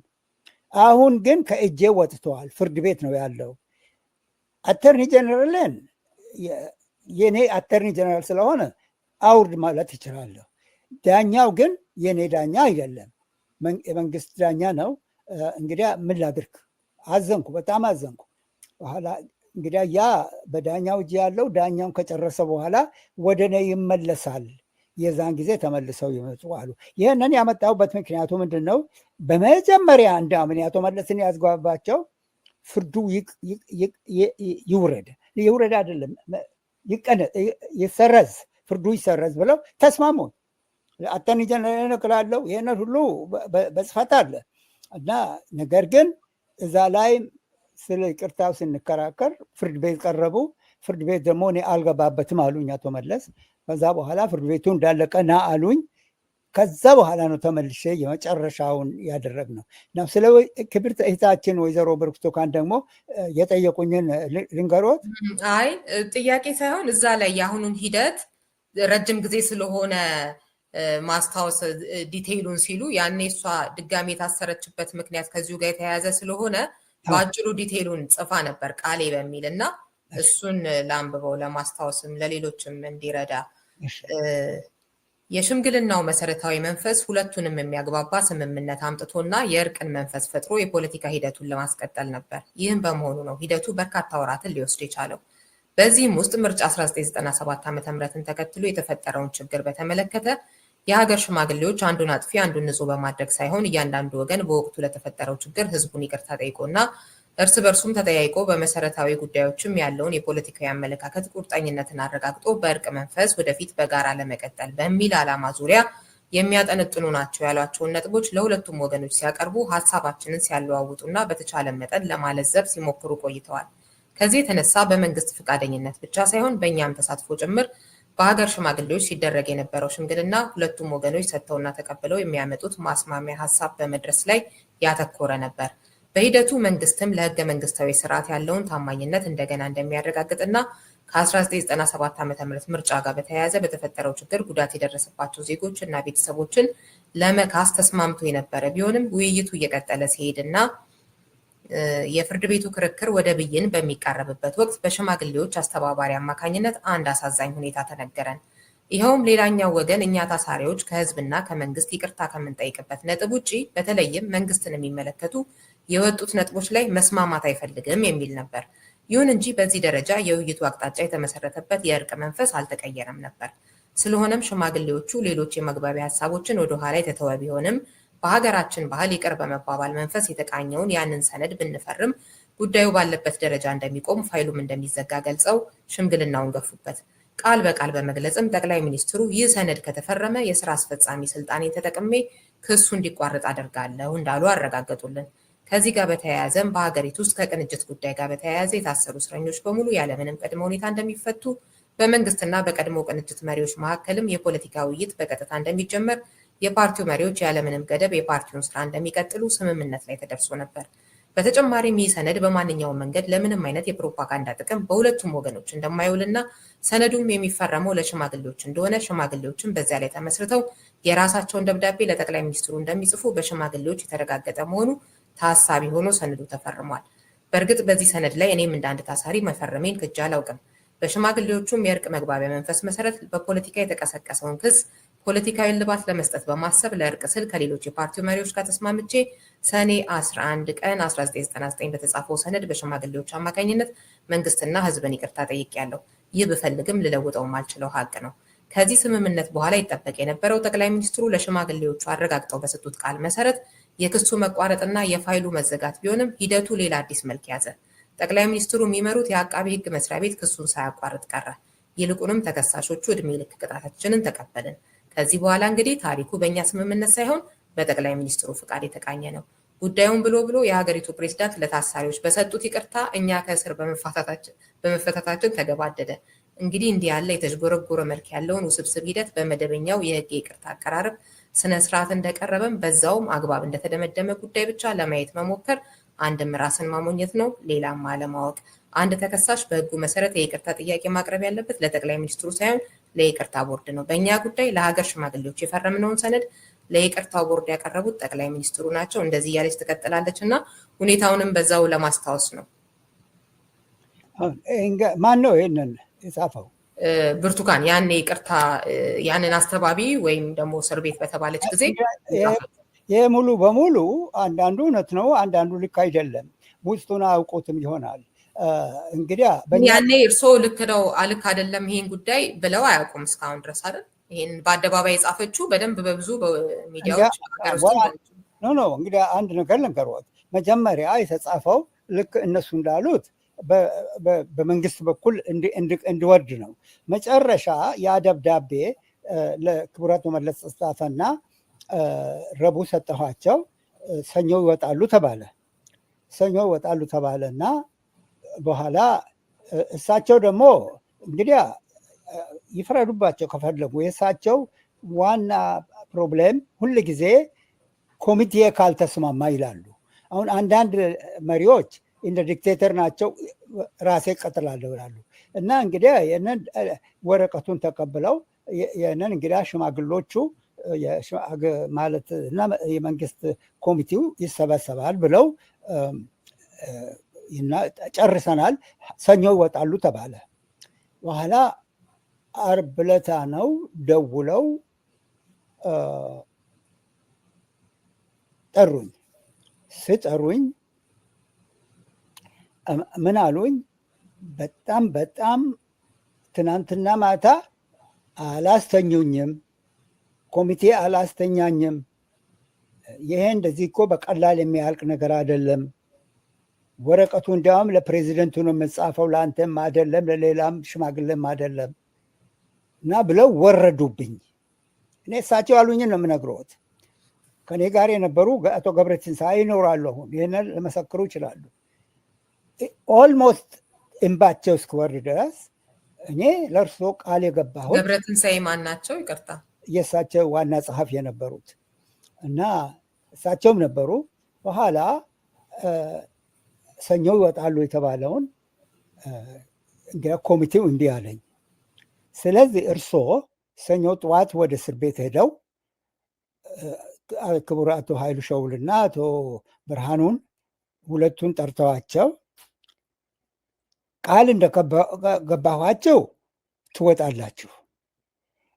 አሁን ግን ከእጄ ወጥተዋል። ፍርድ ቤት ነው ያለው። አተርኒ ጀነራልን የኔ አተርኒ ጀነራል ስለሆነ አውርድ ማለት ይችላለሁ። ዳኛው ግን የኔ ዳኛ አይደለም፣ የመንግስት ዳኛ ነው። እንግዲያ ምን ላድርግ? አዘንኩ፣ በጣም አዘንኩ። በኋላ እንግዲያ ያ በዳኛው እጅ ያለው ዳኛውን ከጨረሰ በኋላ ወደ እኔ ይመለሳል። የዛን ጊዜ ተመልሰው ይመጡ አሉ። ይህንን ያመጣሁበት ምክንያቱ ምንድን ነው? በመጀመሪያ እንዳምን አቶ መለስን ያስጓባቸው ፍርዱ ይውረድ አይደለም ይሰረዝ፣ ፍርዱ ይሰረዝ ብለው ተስማሙ። አተርኒ ጀነራል እክላለሁ። ይህንን ሁሉ በጽፈት አለ እና ነገር ግን እዛ ላይ ስለ ይቅርታው ስንከራከር ፍርድ ቤት ቀረቡ። ፍርድ ቤት ደግሞ እኔ አልገባበትም አሉኝ አቶ መለስ። ከዛ በኋላ ፍርድ ቤቱ እንዳለቀ ና አሉኝ። ከዛ በኋላ ነው ተመልሼ የመጨረሻውን ያደረግነው። እና ስለ ክብርት እህታችን ወይዘሮ ብርቱካን ደግሞ የጠየቁኝን ልንገሮት። አይ ጥያቄ ሳይሆን እዛ ላይ የአሁኑን ሂደት ረጅም ጊዜ ስለሆነ ማስታወስ ዲቴይሉን ሲሉ ያኔ እሷ ድጋሚ የታሰረችበት ምክንያት ከዚሁ ጋር የተያያዘ ስለሆነ በአጭሩ ዲቴይሉን ጽፋ ነበር ቃሌ በሚል እና እሱን ለአንብበው ለማስታወስም ለሌሎችም እንዲረዳ። የሽምግልናው መሰረታዊ መንፈስ ሁለቱንም የሚያግባባ ስምምነት አምጥቶና የእርቅን መንፈስ ፈጥሮ የፖለቲካ ሂደቱን ለማስቀጠል ነበር። ይህም በመሆኑ ነው ሂደቱ በርካታ ወራትን ሊወስድ የቻለው። በዚህም ውስጥ ምርጫ 1997 ዓ.ም ተከትሎ የተፈጠረውን ችግር በተመለከተ የሀገር ሽማግሌዎች አንዱን አጥፊ አንዱን ንጹህ በማድረግ ሳይሆን እያንዳንዱ ወገን በወቅቱ ለተፈጠረው ችግር ህዝቡን ይቅርታ ጠይቆና እርስ በርሱም ተጠያይቆ በመሰረታዊ ጉዳዮችም ያለውን የፖለቲካዊ አመለካከት ቁርጠኝነትን አረጋግጦ በእርቅ መንፈስ ወደፊት በጋራ ለመቀጠል በሚል ዓላማ ዙሪያ የሚያጠነጥኑ ናቸው ያሏቸውን ነጥቦች ለሁለቱም ወገኖች ሲያቀርቡ ሀሳባችንን ሲያለዋውጡና በተቻለ መጠን ለማለዘብ ሲሞክሩ ቆይተዋል። ከዚህ የተነሳ በመንግስት ፈቃደኝነት ብቻ ሳይሆን በእኛም ተሳትፎ ጭምር በሀገር ሽማግሌዎች ሲደረግ የነበረው ሽምግልና ሁለቱም ወገኖች ሰጥተውና ተቀብለው የሚያመጡት ማስማሚያ ሀሳብ በመድረስ ላይ ያተኮረ ነበር። በሂደቱ መንግስትም ለህገ መንግስታዊ ስርዓት ያለውን ታማኝነት እንደገና እንደሚያረጋግጥና ከ1997 ዓ.ም ምርጫ ጋር በተያያዘ በተፈጠረው ችግር ጉዳት የደረሰባቸው ዜጎች እና ቤተሰቦችን ለመካስ ተስማምቶ የነበረ ቢሆንም ውይይቱ እየቀጠለ ሲሄድና የፍርድ ቤቱ ክርክር ወደ ብይን በሚቃረብበት ወቅት በሽማግሌዎች አስተባባሪ አማካኝነት አንድ አሳዛኝ ሁኔታ ተነገረን። ይኸውም ሌላኛው ወገን እኛ ታሳሪዎች ከህዝብና ከመንግስት ይቅርታ ከምንጠይቅበት ነጥብ ውጪ በተለይም መንግስትን የሚመለከቱ የወጡት ነጥቦች ላይ መስማማት አይፈልግም የሚል ነበር። ይሁን እንጂ በዚህ ደረጃ የውይይቱ አቅጣጫ የተመሰረተበት የእርቅ መንፈስ አልተቀየረም ነበር። ስለሆነም ሽማግሌዎቹ ሌሎች የመግባቢያ ሀሳቦችን ወደ ኋላ የተተወ ቢሆንም በሀገራችን ባህል ይቅር በመባባል መንፈስ የተቃኘውን ያንን ሰነድ ብንፈርም ጉዳዩ ባለበት ደረጃ እንደሚቆም ፋይሉም እንደሚዘጋ ገልጸው ሽምግልናውን ገፉበት። ቃል በቃል በመግለጽም ጠቅላይ ሚኒስትሩ ይህ ሰነድ ከተፈረመ የስራ አስፈጻሚ ስልጣኔን ተጠቅሜ ክሱ እንዲቋረጥ አደርጋለሁ እንዳሉ አረጋገጡልን። ከዚህ ጋር በተያያዘም በሀገሪቱ ውስጥ ከቅንጅት ጉዳይ ጋር በተያያዘ የታሰሩ እስረኞች በሙሉ ያለምንም ቅድመ ሁኔታ እንደሚፈቱ፣ በመንግስትና በቀድሞ ቅንጅት መሪዎች መካከልም የፖለቲካ ውይይት በቀጥታ እንደሚጀመር፣ የፓርቲው መሪዎች ያለምንም ገደብ የፓርቲውን ስራ እንደሚቀጥሉ ስምምነት ላይ ተደርሶ ነበር። በተጨማሪም ይህ ሰነድ በማንኛውም መንገድ ለምንም አይነት የፕሮፓጋንዳ ጥቅም በሁለቱም ወገኖች እንደማይውልና ሰነዱም የሚፈረመው ለሽማግሌዎች እንደሆነ ሽማግሌዎችም በዚያ ላይ ተመስርተው የራሳቸውን ደብዳቤ ለጠቅላይ ሚኒስትሩ እንደሚጽፉ በሽማግሌዎች የተረጋገጠ መሆኑ ታሳቢ ሆኖ ሰነዱ ተፈርሟል። በእርግጥ በዚህ ሰነድ ላይ እኔም እንደ አንድ ታሳሪ መፈረሜን ክጄ አላውቅም። በሽማግሌዎቹም የእርቅ መግባቢያ መንፈስ መሰረት በፖለቲካ የተቀሰቀሰውን ክስ ፖለቲካዊ እልባት ለመስጠት በማሰብ ለእርቅ ስል ከሌሎች የፓርቲው መሪዎች ጋር ተስማምቼ ሰኔ 11 ቀን 1999 በተጻፈው ሰነድ በሽማግሌዎች አማካኝነት መንግስትና ህዝብን ይቅርታ ጠይቄያለሁ። ይህ ብፈልግም ልለውጠው የማልችለው ሀቅ ነው። ከዚህ ስምምነት በኋላ ይጠበቅ የነበረው ጠቅላይ ሚኒስትሩ ለሽማግሌዎቹ አረጋግጠው በሰጡት ቃል መሰረት የክሱ መቋረጥና የፋይሉ መዘጋት ቢሆንም ሂደቱ ሌላ አዲስ መልክ ያዘ። ጠቅላይ ሚኒስትሩ የሚመሩት የአቃቤ ህግ መስሪያ ቤት ክሱን ሳያቋርጥ ቀረ። ይልቁንም ተከሳሾቹ እድሜ ልክ ቅጣታችንን ተቀበልን። ከዚህ በኋላ እንግዲህ ታሪኩ በእኛ ስምምነት ሳይሆን በጠቅላይ ሚኒስትሩ ፍቃድ የተቃኘ ነው። ጉዳዩን ብሎ የሀገሪቱ ፕሬዝዳንት ለታሳሪዎች በሰጡት ይቅርታ እኛ ከእስር በመፈታታችን ተገባደደ። እንግዲህ እንዲህ ያለ የተዥጎረጎረ መልክ ያለውን ውስብስብ ሂደት በመደበኛው የህግ ይቅርታ አቀራረብ ስነ ስርዓት እንደቀረበም በዛውም አግባብ እንደተደመደመ ጉዳይ ብቻ ለማየት መሞከር አንድም ራስን ማሞኘት ነው፣ ሌላም አለማወቅ። አንድ ተከሳሽ በህጉ መሰረት የይቅርታ ጥያቄ ማቅረብ ያለበት ለጠቅላይ ሚኒስትሩ ሳይሆን ለይቅርታ ቦርድ ነው። በእኛ ጉዳይ ለሀገር ሽማግሌዎች የፈረምነውን ሰነድ ለይቅርታ ቦርድ ያቀረቡት ጠቅላይ ሚኒስትሩ ናቸው። እንደዚህ እያለች ትቀጥላለች እና ሁኔታውንም በዛው ለማስታወስ ነው። ማን ነው ይህንን የጻፈው? ብርቱካን ይቅርታ ያንን አስተባቢ ወይም ደግሞ እስር ቤት በተባለች ጊዜ ይህ ሙሉ በሙሉ አንዳንዱ እውነት ነው፣ አንዳንዱ ልክ አይደለም። ውስጡን አያውቁትም ይሆናል። እንግዲያ ያኔ እርስዎ ልክ ነው አልክ አይደለም ይሄን ጉዳይ ብለው አያውቁም እስካሁን ድረስ አይደል? ይሄን በአደባባይ የጻፈችው በደንብ በብዙ ሚዲያዎች ኖ እንግዲህ አንድ ነገር ልንገርዎት። መጀመሪያ የተጻፈው ልክ እነሱ እንዳሉት በመንግስት በኩል እንዲወርድ ነው። መጨረሻ ያ ደብዳቤ ለክቡራቱ መለስ ጻፈና ረቡዕ ሰጠኋቸው። ሰኞ ይወጣሉ ተባለ። ሰኞ ይወጣሉ ተባለና በኋላ እሳቸው ደግሞ እንግዲህ ይፍረዱባቸው ከፈለጉ። የእሳቸው ዋና ፕሮብሌም ሁል ጊዜ ኮሚቴ ካልተስማማ ይላሉ። አሁን አንዳንድ መሪዎች እንደ ዲክቴተር ናቸው፣ ራሴ እቀጥላለሁ ይላሉ። እና እንግዲህ ይህንን ወረቀቱን ተቀብለው ይህንን እንግዲህ ሽማግሎቹ ማለት እና የመንግስት ኮሚቴው ይሰበሰባል ብለው ጨርሰናል፣ ሰኞ ይወጣሉ ተባለ። በኋላ አርብ ዕለት ነው ደውለው ጠሩኝ። ስጠሩኝ ምን አሉኝ? በጣም ትናንትና ማታ አላስተኙኝም፣ ኮሚቴ አላስተኛኝም። ይሄ እንደዚህ እኮ በቀላል የሚያልቅ ነገር አይደለም። ወረቀቱ እንዲያውም ለፕሬዚደንቱ ነው የምጻፈው፣ ለአንተም አይደለም፣ ለሌላም ሽማግሌም አይደለም እና ብለው ወረዱብኝ። እኔ እሳቸው ያሉኝን ነው የምነግረዎት። ከኔ ጋር የነበሩ አቶ ገብረትንሳኤ ይኖራሉ። አሁን ይህንን ለመሰክሩ ይችላሉ። ኦልሞስት እንባቸው እስክወርድ ድረስ እኔ ለእርሶ ቃል የገባሁት። ገብረትንሳኤ ማን ናቸው? ይቅርታ፣ የእሳቸው ዋና ጸሐፊ የነበሩት እና እሳቸውም ነበሩ። በኋላ ሰኞ ይወጣሉ የተባለውን ኮሚቴው እንዲህ አለኝ። ስለዚህ እርሶ ሰኞ ጠዋት ወደ እስር ቤት ሄደው ክቡር አቶ ኃይሉ ሸውልና አቶ ብርሃኑን ሁለቱን ጠርተዋቸው ቃል እንደገባኋቸው ትወጣላችሁ።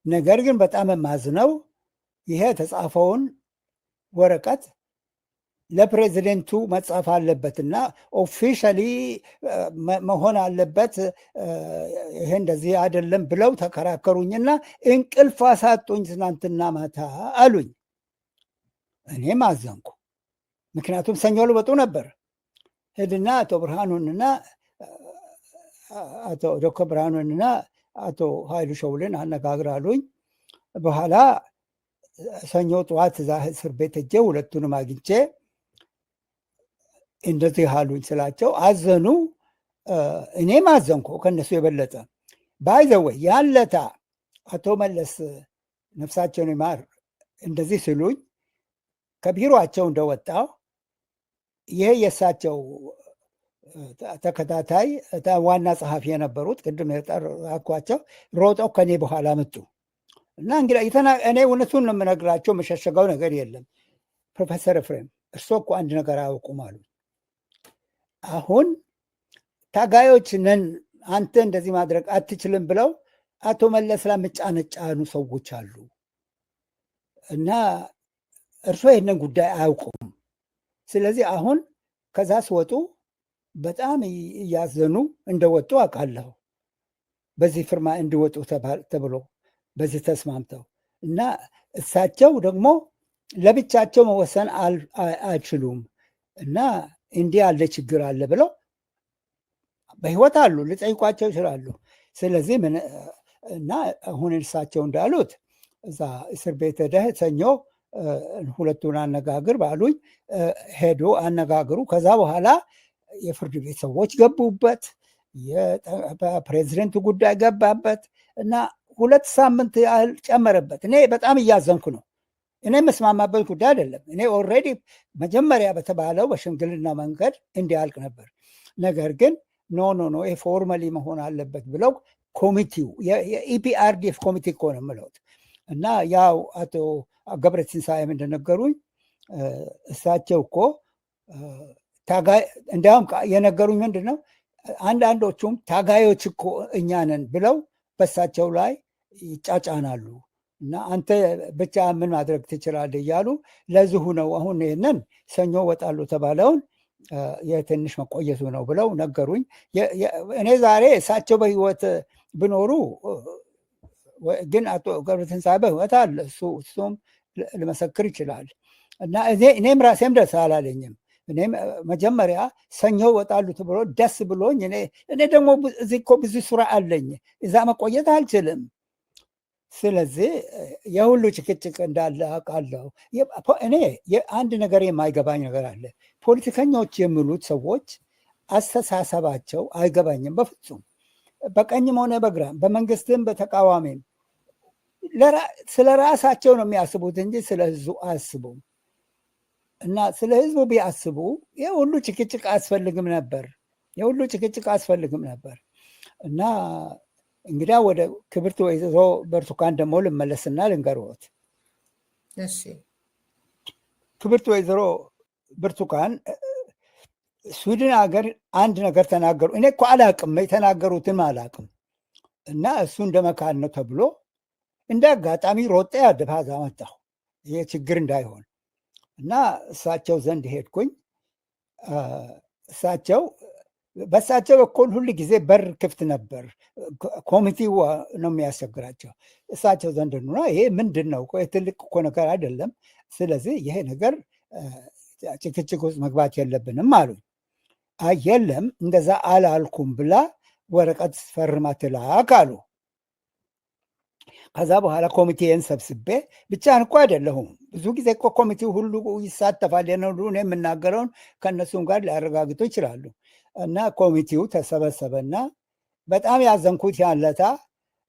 ነገር ግን በጣም የማዝነው ይሄ የተጻፈውን ወረቀት ለፕሬዚደንቱ መጻፍ አለበትና ኦፊሻሊ መሆን አለበት፣ ይሄ እንደዚህ አይደለም ብለው ተከራከሩኝና እንቅልፍ አሳጡኝ ትናንትና ማታ አሉኝ። እኔም አዘንኩ። ምክንያቱም ሰኞ ልወጡ ነበር። ሄድና አቶ ብርሃኑንና አቶ ዶክተር ብርሃኑንና አቶ ኃይሉ ሸውልን አነጋግራሉኝ። በኋላ ሰኞ ጠዋት እዛ እስር ቤት ሄጄ ሁለቱንም አግኝቼ እንደዚህ አሉኝ ስላቸው አዘኑ። እኔም አዘንኩ ከነሱ የበለጠ። ባይዘወይ ያለታ አቶ መለስ ነፍሳቸውን ይማር እንደዚህ ስሉኝ ከቢሮቸው እንደወጣው ይሄ የእሳቸው ተከታታይ ዋና ጸሐፊ የነበሩት ቅድም የጠራኳቸው ሮጠው ከኔ በኋላ መጡ እና እንግዲህ እኔ እውነቱን ነው የምነግራቸው፣ የምሸሸገው ነገር የለም። ፕሮፌሰር ኤፍሬም እርስዎ እኮ አንድ ነገር አያውቁም አሉ። አሁን ታጋዮች ነን፣ አንተ እንደዚህ ማድረግ አትችልም ብለው አቶ መለስ ላይ መጫነጫኑ ሰዎች አሉ እና እርስዎ ይህንን ጉዳይ አያውቁም። ስለዚህ አሁን ከዛ ሲወጡ በጣም እያዘኑ እንደወጡ አውቃለሁ። በዚህ ፊርማ እንዲወጡ ተብሎ በዚህ ተስማምተው እና እሳቸው ደግሞ ለብቻቸው መወሰን አይችሉም እና እንዲህ ያለ ችግር አለ ብለው በህይወት አሉ፣ ሊጠይቋቸው ይችላሉ። ስለዚህ እና አሁን እሳቸው እንዳሉት እዛ እስር ቤት ሄደህ ሰኞ ሁለቱን አነጋግር ባሉኝ ሄዶ አነጋግሩ። ከዛ በኋላ የፍርድ ቤት ሰዎች ገቡበት፣ የፕሬዚደንቱ ጉዳይ ገባበት እና 2 ሳምንት ያህል ጨመረበት። እኔ በጣም እያዘንኩ ነው። እኔ መስማማበት ጉዳይ አይደለም። እኔ ኦልሬዲ መጀመሪያ በተባለው በሽምግልና መንገድ እንዲያልቅ ነበር። ነገር ግን ኖ ይሄ ፎርማሊ መሆን አለበት ብለው ኮሚቴው የኢፒአርዲኤፍ ኮሚቴ እኮ ነው የምለውት እና ያው አቶ ገብረ ትንሳኤም እንደነገሩኝ እሳቸው እኮ እንዲያውም የነገሩኝ ምንድን ነው አንዳንዶቹም ታጋዮች እኮ እኛ ነን ብለው በሳቸው ላይ ይጫጫናሉ እና አንተ ብቻ ምን ማድረግ ትችላለህ እያሉ ለዚሁ ነው አሁን ይህንን ሰኞ ወጣሉ ተባለውን የትንሽ መቆየቱ ነው ብለው ነገሩኝ። እኔ ዛሬ እሳቸው በህይወት ብኖሩ ግን አቶ ገብረትንሳኤ በህይወት አለ፣ እሱም ልመሰክር ይችላል እና እኔም ራሴም ደስ አላለኝም። እኔም መጀመሪያ ሰኞ ወጣሉ ተብሎ ደስ ብሎኝ እኔ ደግሞ እዚህ እኮ ብዙ ስራ አለኝ እዛ መቆየት አልችልም። ስለዚህ የሁሉ ጭቅጭቅ እንዳለ አውቃለሁ። እኔ አንድ ነገር የማይገባኝ ነገር አለ። ፖለቲከኞች የሚሉት ሰዎች አስተሳሰባቸው አይገባኝም በፍጹም። በቀኝም ሆነ በግራም በመንግስትም በተቃዋሚም ስለ ራሳቸው ነው የሚያስቡት እንጂ ስለ ህዝቡ አያስቡም። እና ስለ ህዝቡ ቢያስቡ የሁሉ ጭቅጭቅ አያስፈልግም ነበር። እና እንግዲያ ወደ ክብርት ወይዘሮ ብርቱካን ደግሞ ልመለስና ልንገርዎት። ክብርት ወይዘሮ ብርቱካን ስዊድን ሀገር አንድ ነገር ተናገሩ። እኔ እኮ አላቅም፣ የተናገሩትን አላቅም። እና እሱ እንደ መካን ነው ተብሎ እንደ አጋጣሚ ሮጤ አድባዛ መጣሁ ይሄ ችግር እንዳይሆን እና እሳቸው ዘንድ ሄድኩኝ። በእሳቸው በኩል ሁል ጊዜ በር ክፍት ነበር። ኮሚቴው ነው የሚያስቸግራቸው። እሳቸው ዘንድ ኑና ይሄ ምንድን ነው? ትልቅ እኮ ነገር አይደለም። ስለዚህ ይሄ ነገር ጭቅጭቅ ውስጥ መግባት የለብንም አሉኝ። የለም እንደዛ አላልኩም ብላ ወረቀት ፈርማ ትላክ አሉ። ከዛ በኋላ ኮሚቴን ሰብስቤ ብቻን እኮ አይደለሁም፣ ብዙ ጊዜ እኮ ኮሚቴው ሁሉ ይሳተፋል። የነሩን የምናገረውን ከእነሱም ጋር ሊያረጋግጡ ይችላሉ። እና ኮሚቴው ተሰበሰበና በጣም ያዘንኩት ያለታ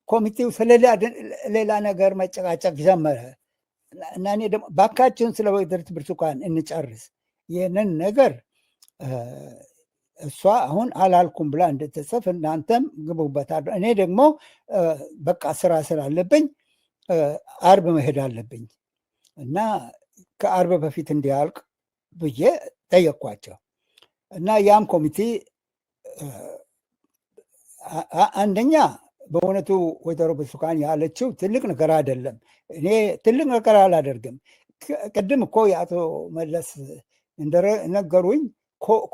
ኮሚቴው ስለሌላ ነገር መጨቃጨቅ ጀመረ። እና እኔ ደግሞ ባካችን ስለ ወይዘሪት ብርቱካን እንጨርስ ይህንን ነገር እሷ አሁን አላልኩም ብላ እንድትጽፍ እናንተም ግቡበታል። እኔ ደግሞ በቃ ስራ ስላለብኝ አርብ መሄድ አለብኝ እና ከአርብ በፊት እንዲያልቅ ብዬ ጠየቅኳቸው። እና ያም ኮሚቴ አንደኛ በእውነቱ ወይዘሮ ብርቱካን ያለችው ትልቅ ነገር አይደለም። እኔ ትልቅ ነገር አላደርግም። ቅድም እኮ የአቶ መለስ እንደነገሩኝ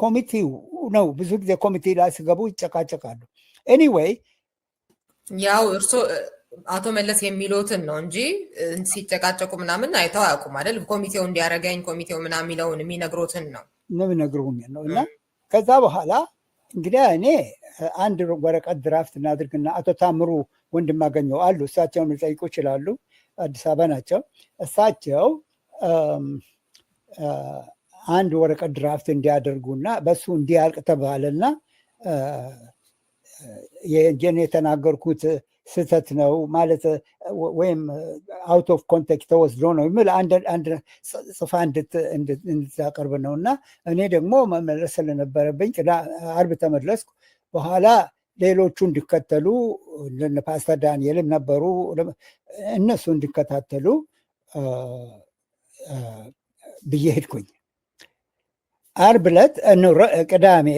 ኮሚቴው ነው። ብዙ ጊዜ ኮሚቴ ላይ ሲገቡ ይጨቃጨቃሉ። ኤኒዌይ ያው እርሶ አቶ መለስ የሚሉትን ነው እንጂ ሲጨቃጨቁ ምናምን አይተው አያውቁም አይደል? ኮሚቴው እንዲያረጋኝ ኮሚቴው ምናምን የሚለውን የሚነግሩትን ነው የሚነግሩኝ ነው። እና ከዛ በኋላ እንግዲህ እኔ አንድ ወረቀት ድራፍት እናድርግና አቶ ታምሩ ወንድማገኘው አሉ፣ እሳቸውን ሊጠይቁ ይችላሉ። አዲስ አበባ ናቸው። እሳቸው አንድ ወረቀት ድራፍት እንዲያደርጉና በሱ እንዲያልቅ ተባለና የኔ የተናገርኩት ስህተት ነው ማለት ወይም አውት ኦፍ ኮንቴክስት ተወስዶ ነው የሚል አንድ ጽፋ እንድታቀርብ ነው። እና እኔ ደግሞ መመለስ ስለነበረብኝ አርብ ተመለስኩ። በኋላ ሌሎቹ እንዲከተሉ ፓስተር ዳንኤልም ነበሩ፣ እነሱ እንዲከታተሉ ብዬ ሄድኩኝ። አርብ ዕለት ቅዳሜ፣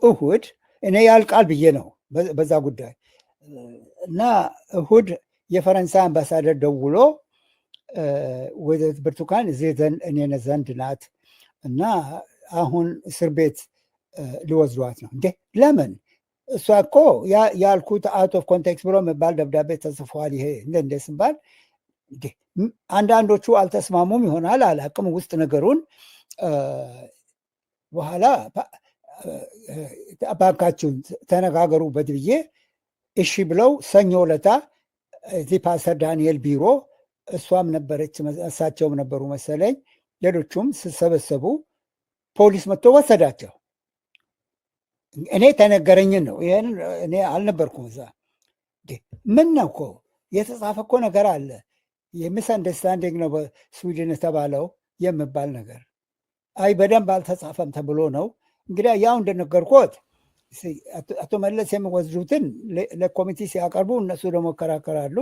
እሁድ እኔ ያልቃል ብዬ ነው በዛ ጉዳይ እና እሁድ የፈረንሳይ አምባሳደር ደውሎ ወይዘሪት ብርቱካን እዚህ እኔ ዘንድ ናት እና አሁን እስር ቤት ሊወስዷት ነው። እንዴ ለምን? እሷ እኮ ያልኩት አውት ኦፍ ኮንቴክስት ብሎ የሚባል ደብዳቤ ተጽፏል። ይሄ እንደ ስባል አንዳንዶቹ አልተስማሙም ይሆናል አላቅም ውስጥ ነገሩን። በኋላ እባካችሁን ተነጋገሩበት ብዬ እሺ ብለው ሰኞ ዕለት እዚህ ፓስተር ዳንኤል ቢሮ እሷም ነበረች እሳቸውም ነበሩ መሰለኝ፣ ሌሎቹም ስሰበሰቡ ፖሊስ መጥቶ ወሰዳቸው። እኔ ተነገረኝን ነው፣ ይህን እኔ አልነበርኩም እዛ። ምን ነው እኮ የተጻፈ እኮ ነገር አለ። የሚስ አንደርስታንዲንግ ነው በስዊድን የተባለው የሚባል ነገር አይ በደንብ አልተጻፈም ተብሎ ነው። እንግዲህ ያው እንደነገርኩት አቶ መለስ የሚወስዱትን ለኮሚቴ ሲያቀርቡ እነሱ ደግሞ ይከራከራሉ።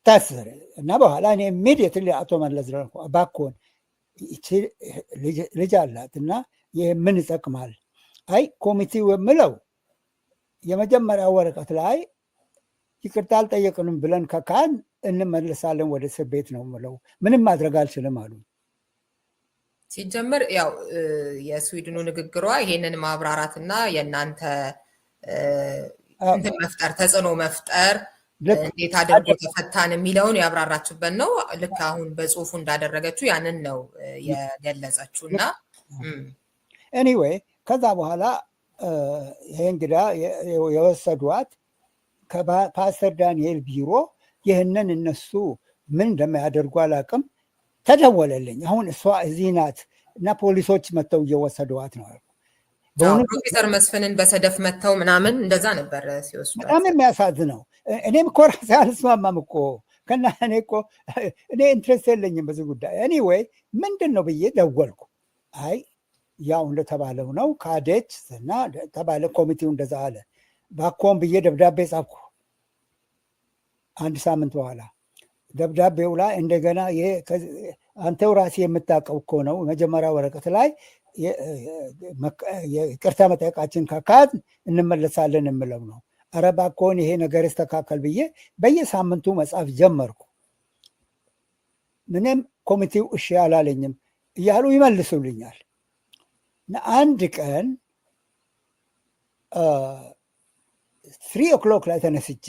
ታሰረ እና በኋላ እኔ ኢሚዲየትሊ አቶ መለስ እባክዎን ልጅ አላት እና ምን ይጠቅማል? አይ ኮሚቴው የምለው የመጀመሪያ ወረቀት ላይ ይቅርታ አልጠየቅንም ብለን ከካን እንመለሳለን ወደ እስር ቤት ነው የምለው፣ ምንም ማድረግ አልችልም አሉ። ሲጀምር ያው የስዊድኑ ንግግሯ ይሄንን ማብራራትና የእናንተ እንትን መፍጠር ተጽዕኖ መፍጠር እንዴት አድርጎ ተፈታን የሚለውን ያብራራችበት ነው። ልክ አሁን በጽሁፉ እንዳደረገችው ያንን ነው የገለጸችው። እና ኤኒዌይ ከዛ በኋላ ይሄ እንግዳ የወሰዷት ከፓስተር ዳንኤል ቢሮ ይህንን እነሱ ምን እንደሚያደርጉ አላውቅም። ተደወለልኝ። አሁን እሷ እዚህ ናት እና ፖሊሶች መጥተው እየወሰደዋት ነው። ፕሮፌሰር መስፍንን በሰደፍ መጥተው ምናምን እንደዛ ነበር ሲወስዱ። በጣም የሚያሳዝነው እኔም እኮ ራሴ አልስማማም እኮ ከና እኔ ኢንትረስት የለኝም በዚህ ጉዳይ። ኤኒዌይ ምንድን ነው ብዬ ደወልኩ። አይ ያው እንደተባለው ነው ካዴች እና ተባለ። ኮሚቴው እንደዛ አለ። ባኮም ብዬ ደብዳቤ ጻፍኩ። አንድ ሳምንት በኋላ ደብዳቤው ላይ እንደገና አንተው ራሴ የምታውቀው እኮ ነው መጀመሪያ ወረቀት ላይ ይቅርታ መጠየቃችን ካካድ እንመለሳለን የምለው ነው። ኧረ እባክዎን ይሄ ነገር ይስተካከል ብዬ በየሳምንቱ መጻፍ ጀመርኩ። ምንም ኮሚቴው እሺ አላለኝም እያሉ ይመልሱልኛል። እና አንድ ቀን 3 ላይ ተነስቼ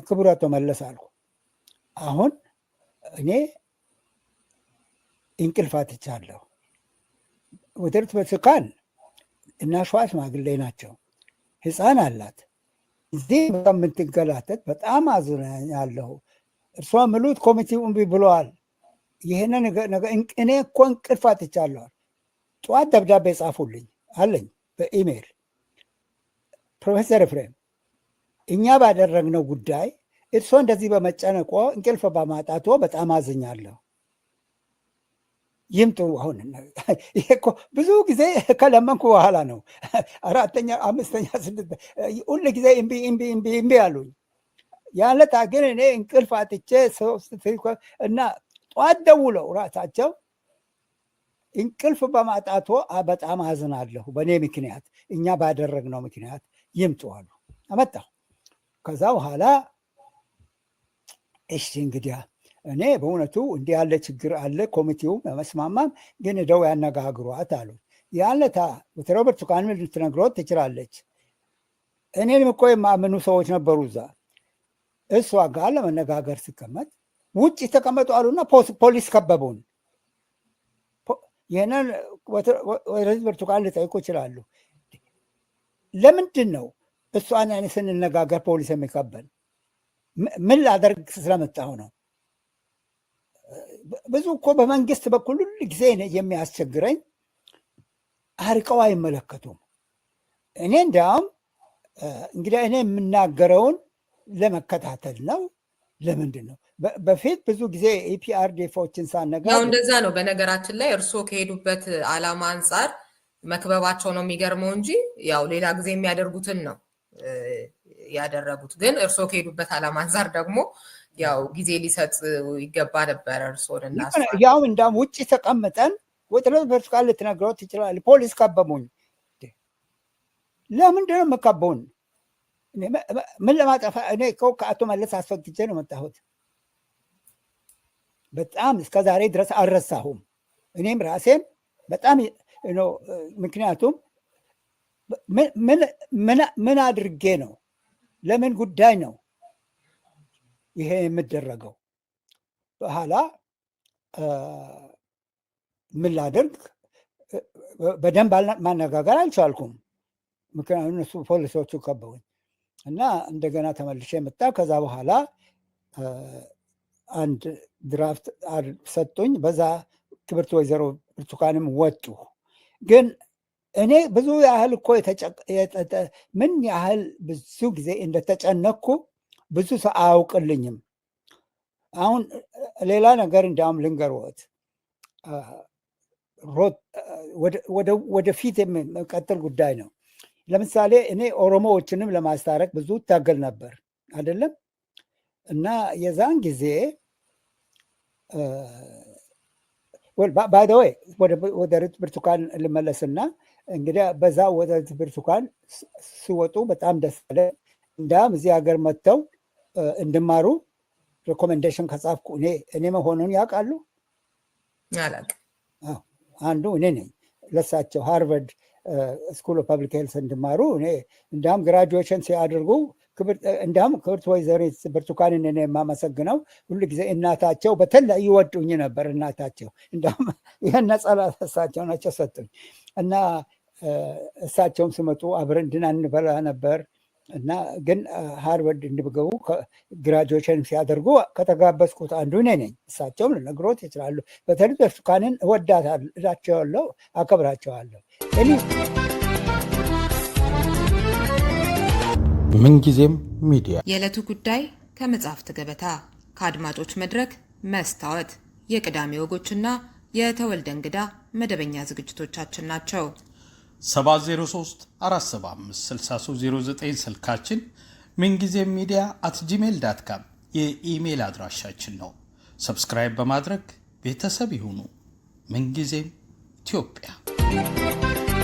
ክቡር አቶ መለስ አልኩ፣ አሁን እኔ እንቅልፍ አጥቻለሁ። ወይዘሪት ብርቱካን እናቷ ሽማግሌ ናቸው፣ ህፃን አላት። እዚህ ከምትንገላተት በጣም አዝናለሁ። እርሷ ምሉት ኮሚቴው እምቢ ብለዋል። ይህንን እኔ እኮ እንቅልፍ አጥቻለሁ። ጠዋት ደብዳቤ ጻፉልኝ አለኝ በኢሜይል። ፕሮፌሰር ኤፍሬም እኛ ባደረግነው ጉዳይ እርሶ እንደዚህ በመጨነቆ እንቅልፍ በማጣቶ በጣም አዝኛለሁ። ይምጡ። አሁን ይሄ እኮ ብዙ ጊዜ ከለመንኩ በኋላ ነው። 4ኛ 5ኛ 6 ሁሉ ጊዜ እምቢ አሉኝ። ያለታ ግን እኔ እንቅልፍ አጥቼ እና ጠዋት ደውለው ራሳቸው እንቅልፍ በማጣቶ በጣም አዝናለሁ በእኔ ምክንያት፣ እኛ ባደረግነው ምክንያት ይምጡ አሉ። አመጣሁ። ከዛ በኋላ እሺ እንግዲያ እኔ በእውነቱ እንዲህ ያለ ችግር አለ፣ ኮሚቴው መስማማም፣ ግን ሄደው ያነጋግሯት አሉ። ያለታ ወይዘሮ ብርቱካን ልትነግሮት ትችላለች። እኔንም እኮ የማምኑ ሰዎች ነበሩ እዛ። እሷ ጋር ለመነጋገር ሲቀመጥ ውጭ ተቀመጡ አሉና ፖሊስ ከበቡን። ይህንን ወይዘሪት ብርቱካን ሊጠይቁ ይችላሉ። ለምንድን ነው እሷን አይነት ስንነጋገር ፖሊስ የሚቀበል? ምን ላደርግ ስለመጣሁ ነው? ብዙ እኮ በመንግስት በኩል ሁሉ ጊዜ የሚያስቸግረኝ አርቀው አይመለከቱም። እኔ እንዲያውም እንግዲህ እኔ የምናገረውን ለመከታተል ነው። ለምንድን ነው በፊት ብዙ ጊዜ ኢፒአርዲኤፎችን ሳነጋር ያው እንደዛ ነው። በነገራችን ላይ እርስዎ ከሄዱበት ዓላማ አንጻር መክበባቸው ነው የሚገርመው እንጂ ያው ሌላ ጊዜ የሚያደርጉትን ነው ያደረጉት። ግን እርስዎ ከሄዱበት ዓላማ አንጻር ደግሞ ያው ጊዜ ሊሰጥ ይገባ ነበረ እርስዎን እና ያው እንዳውም ውጭ ተቀምጠን ወይዘሪት ብርቱካን ልትነግረው ትችላል። ፖሊስ ከበሙኝ። ለምንድን ነው የምከበውን? ምን ለማጠፋ? እኔ ከአቶ መለስ አስፈግቼ ነው መጣሁት። በጣም እስከ ዛሬ ድረስ አልረሳሁም። እኔም ራሴም በጣም ምክንያቱም ምን አድርጌ ነው? ለምን ጉዳይ ነው ይሄ የምደረገው? በኋላ ምን ላድርግ? በደንብ ማነጋገር አልቻልኩም። ምክንያቱም እነሱ ፖሊሶቹ ከበውኝ እና እንደገና ተመልሼ መጣ። ከዛ በኋላ አንድ ድራፍት ሰጡኝ። በዛ ክብርት ወይዘሮ ብርቱካንም ወጡ። ግን እኔ ብዙ ያህል እኮ ምን ያህል ብዙ ጊዜ እንደተጨነኩ ብዙ ሰው አያውቅልኝም። አሁን ሌላ ነገር እንዲያውም ልንገርዎት፣ ወደፊት የሚቀጥል ጉዳይ ነው። ለምሳሌ እኔ ኦሮሞዎችንም ለማስታረቅ ብዙ ታገል ነበር አይደለም። እና የዛን ጊዜ ባይደወይ ወደ ብርቱካን ልመለስና እንግዲህ በዛ ወደ ብርቱካን ሲወጡ በጣም ደስ አለ። እንዳም እዚህ ሀገር መጥተው እንድማሩ ሪኮሜንዴሽን ከጻፍኩ እኔ መሆኑን ያውቃሉ። አንዱ እኔ ነኝ ለሳቸው ሃርቨርድ ስኩል ኦፍ ፐብሊክ ሄልስ እንድማሩ እኔ እንዳም ግራጁዌሽን ሲያደርጉ እንዳም ክብርት ወይዘሪት ብርቱካንን እኔ የማመሰግነው ሁሉ ጊዜ እናታቸው በተለይ ይወዱኝ ነበር። እናታቸው እንዳም ይህን ነጸላ እሳቸው ናቸው ሰጡኝ እና እሳቸውም ሲመጡ አብረን ድና እንበላ ነበር እና ግን ሃርቨርድ እንድገቡ ግራጁዌሽን ሲያደርጉ ከተጋበዝኩት አንዱ እኔ ነኝ። እሳቸውም ልነግሮት ይችላሉ። በተለይ ብርቱካንን እወዳታለሁ፣ አከብራቸዋለሁ። ምንጊዜም ሚዲያ የዕለቱ ጉዳይ ከመጽሐፍት ገበታ፣ ከአድማጮች መድረክ መስታወት፣ የቅዳሜ ወጎችና የተወልደ እንግዳ መደበኛ ዝግጅቶቻችን ናቸው። 703 475 6309 ስልካችን፣ ምንጊዜም ሚዲያ @gmail.com የኢሜል አድራሻችን ነው። ሰብስክራይብ በማድረግ ቤተሰብ ይሁኑ። ምንጊዜም ኢትዮጵያ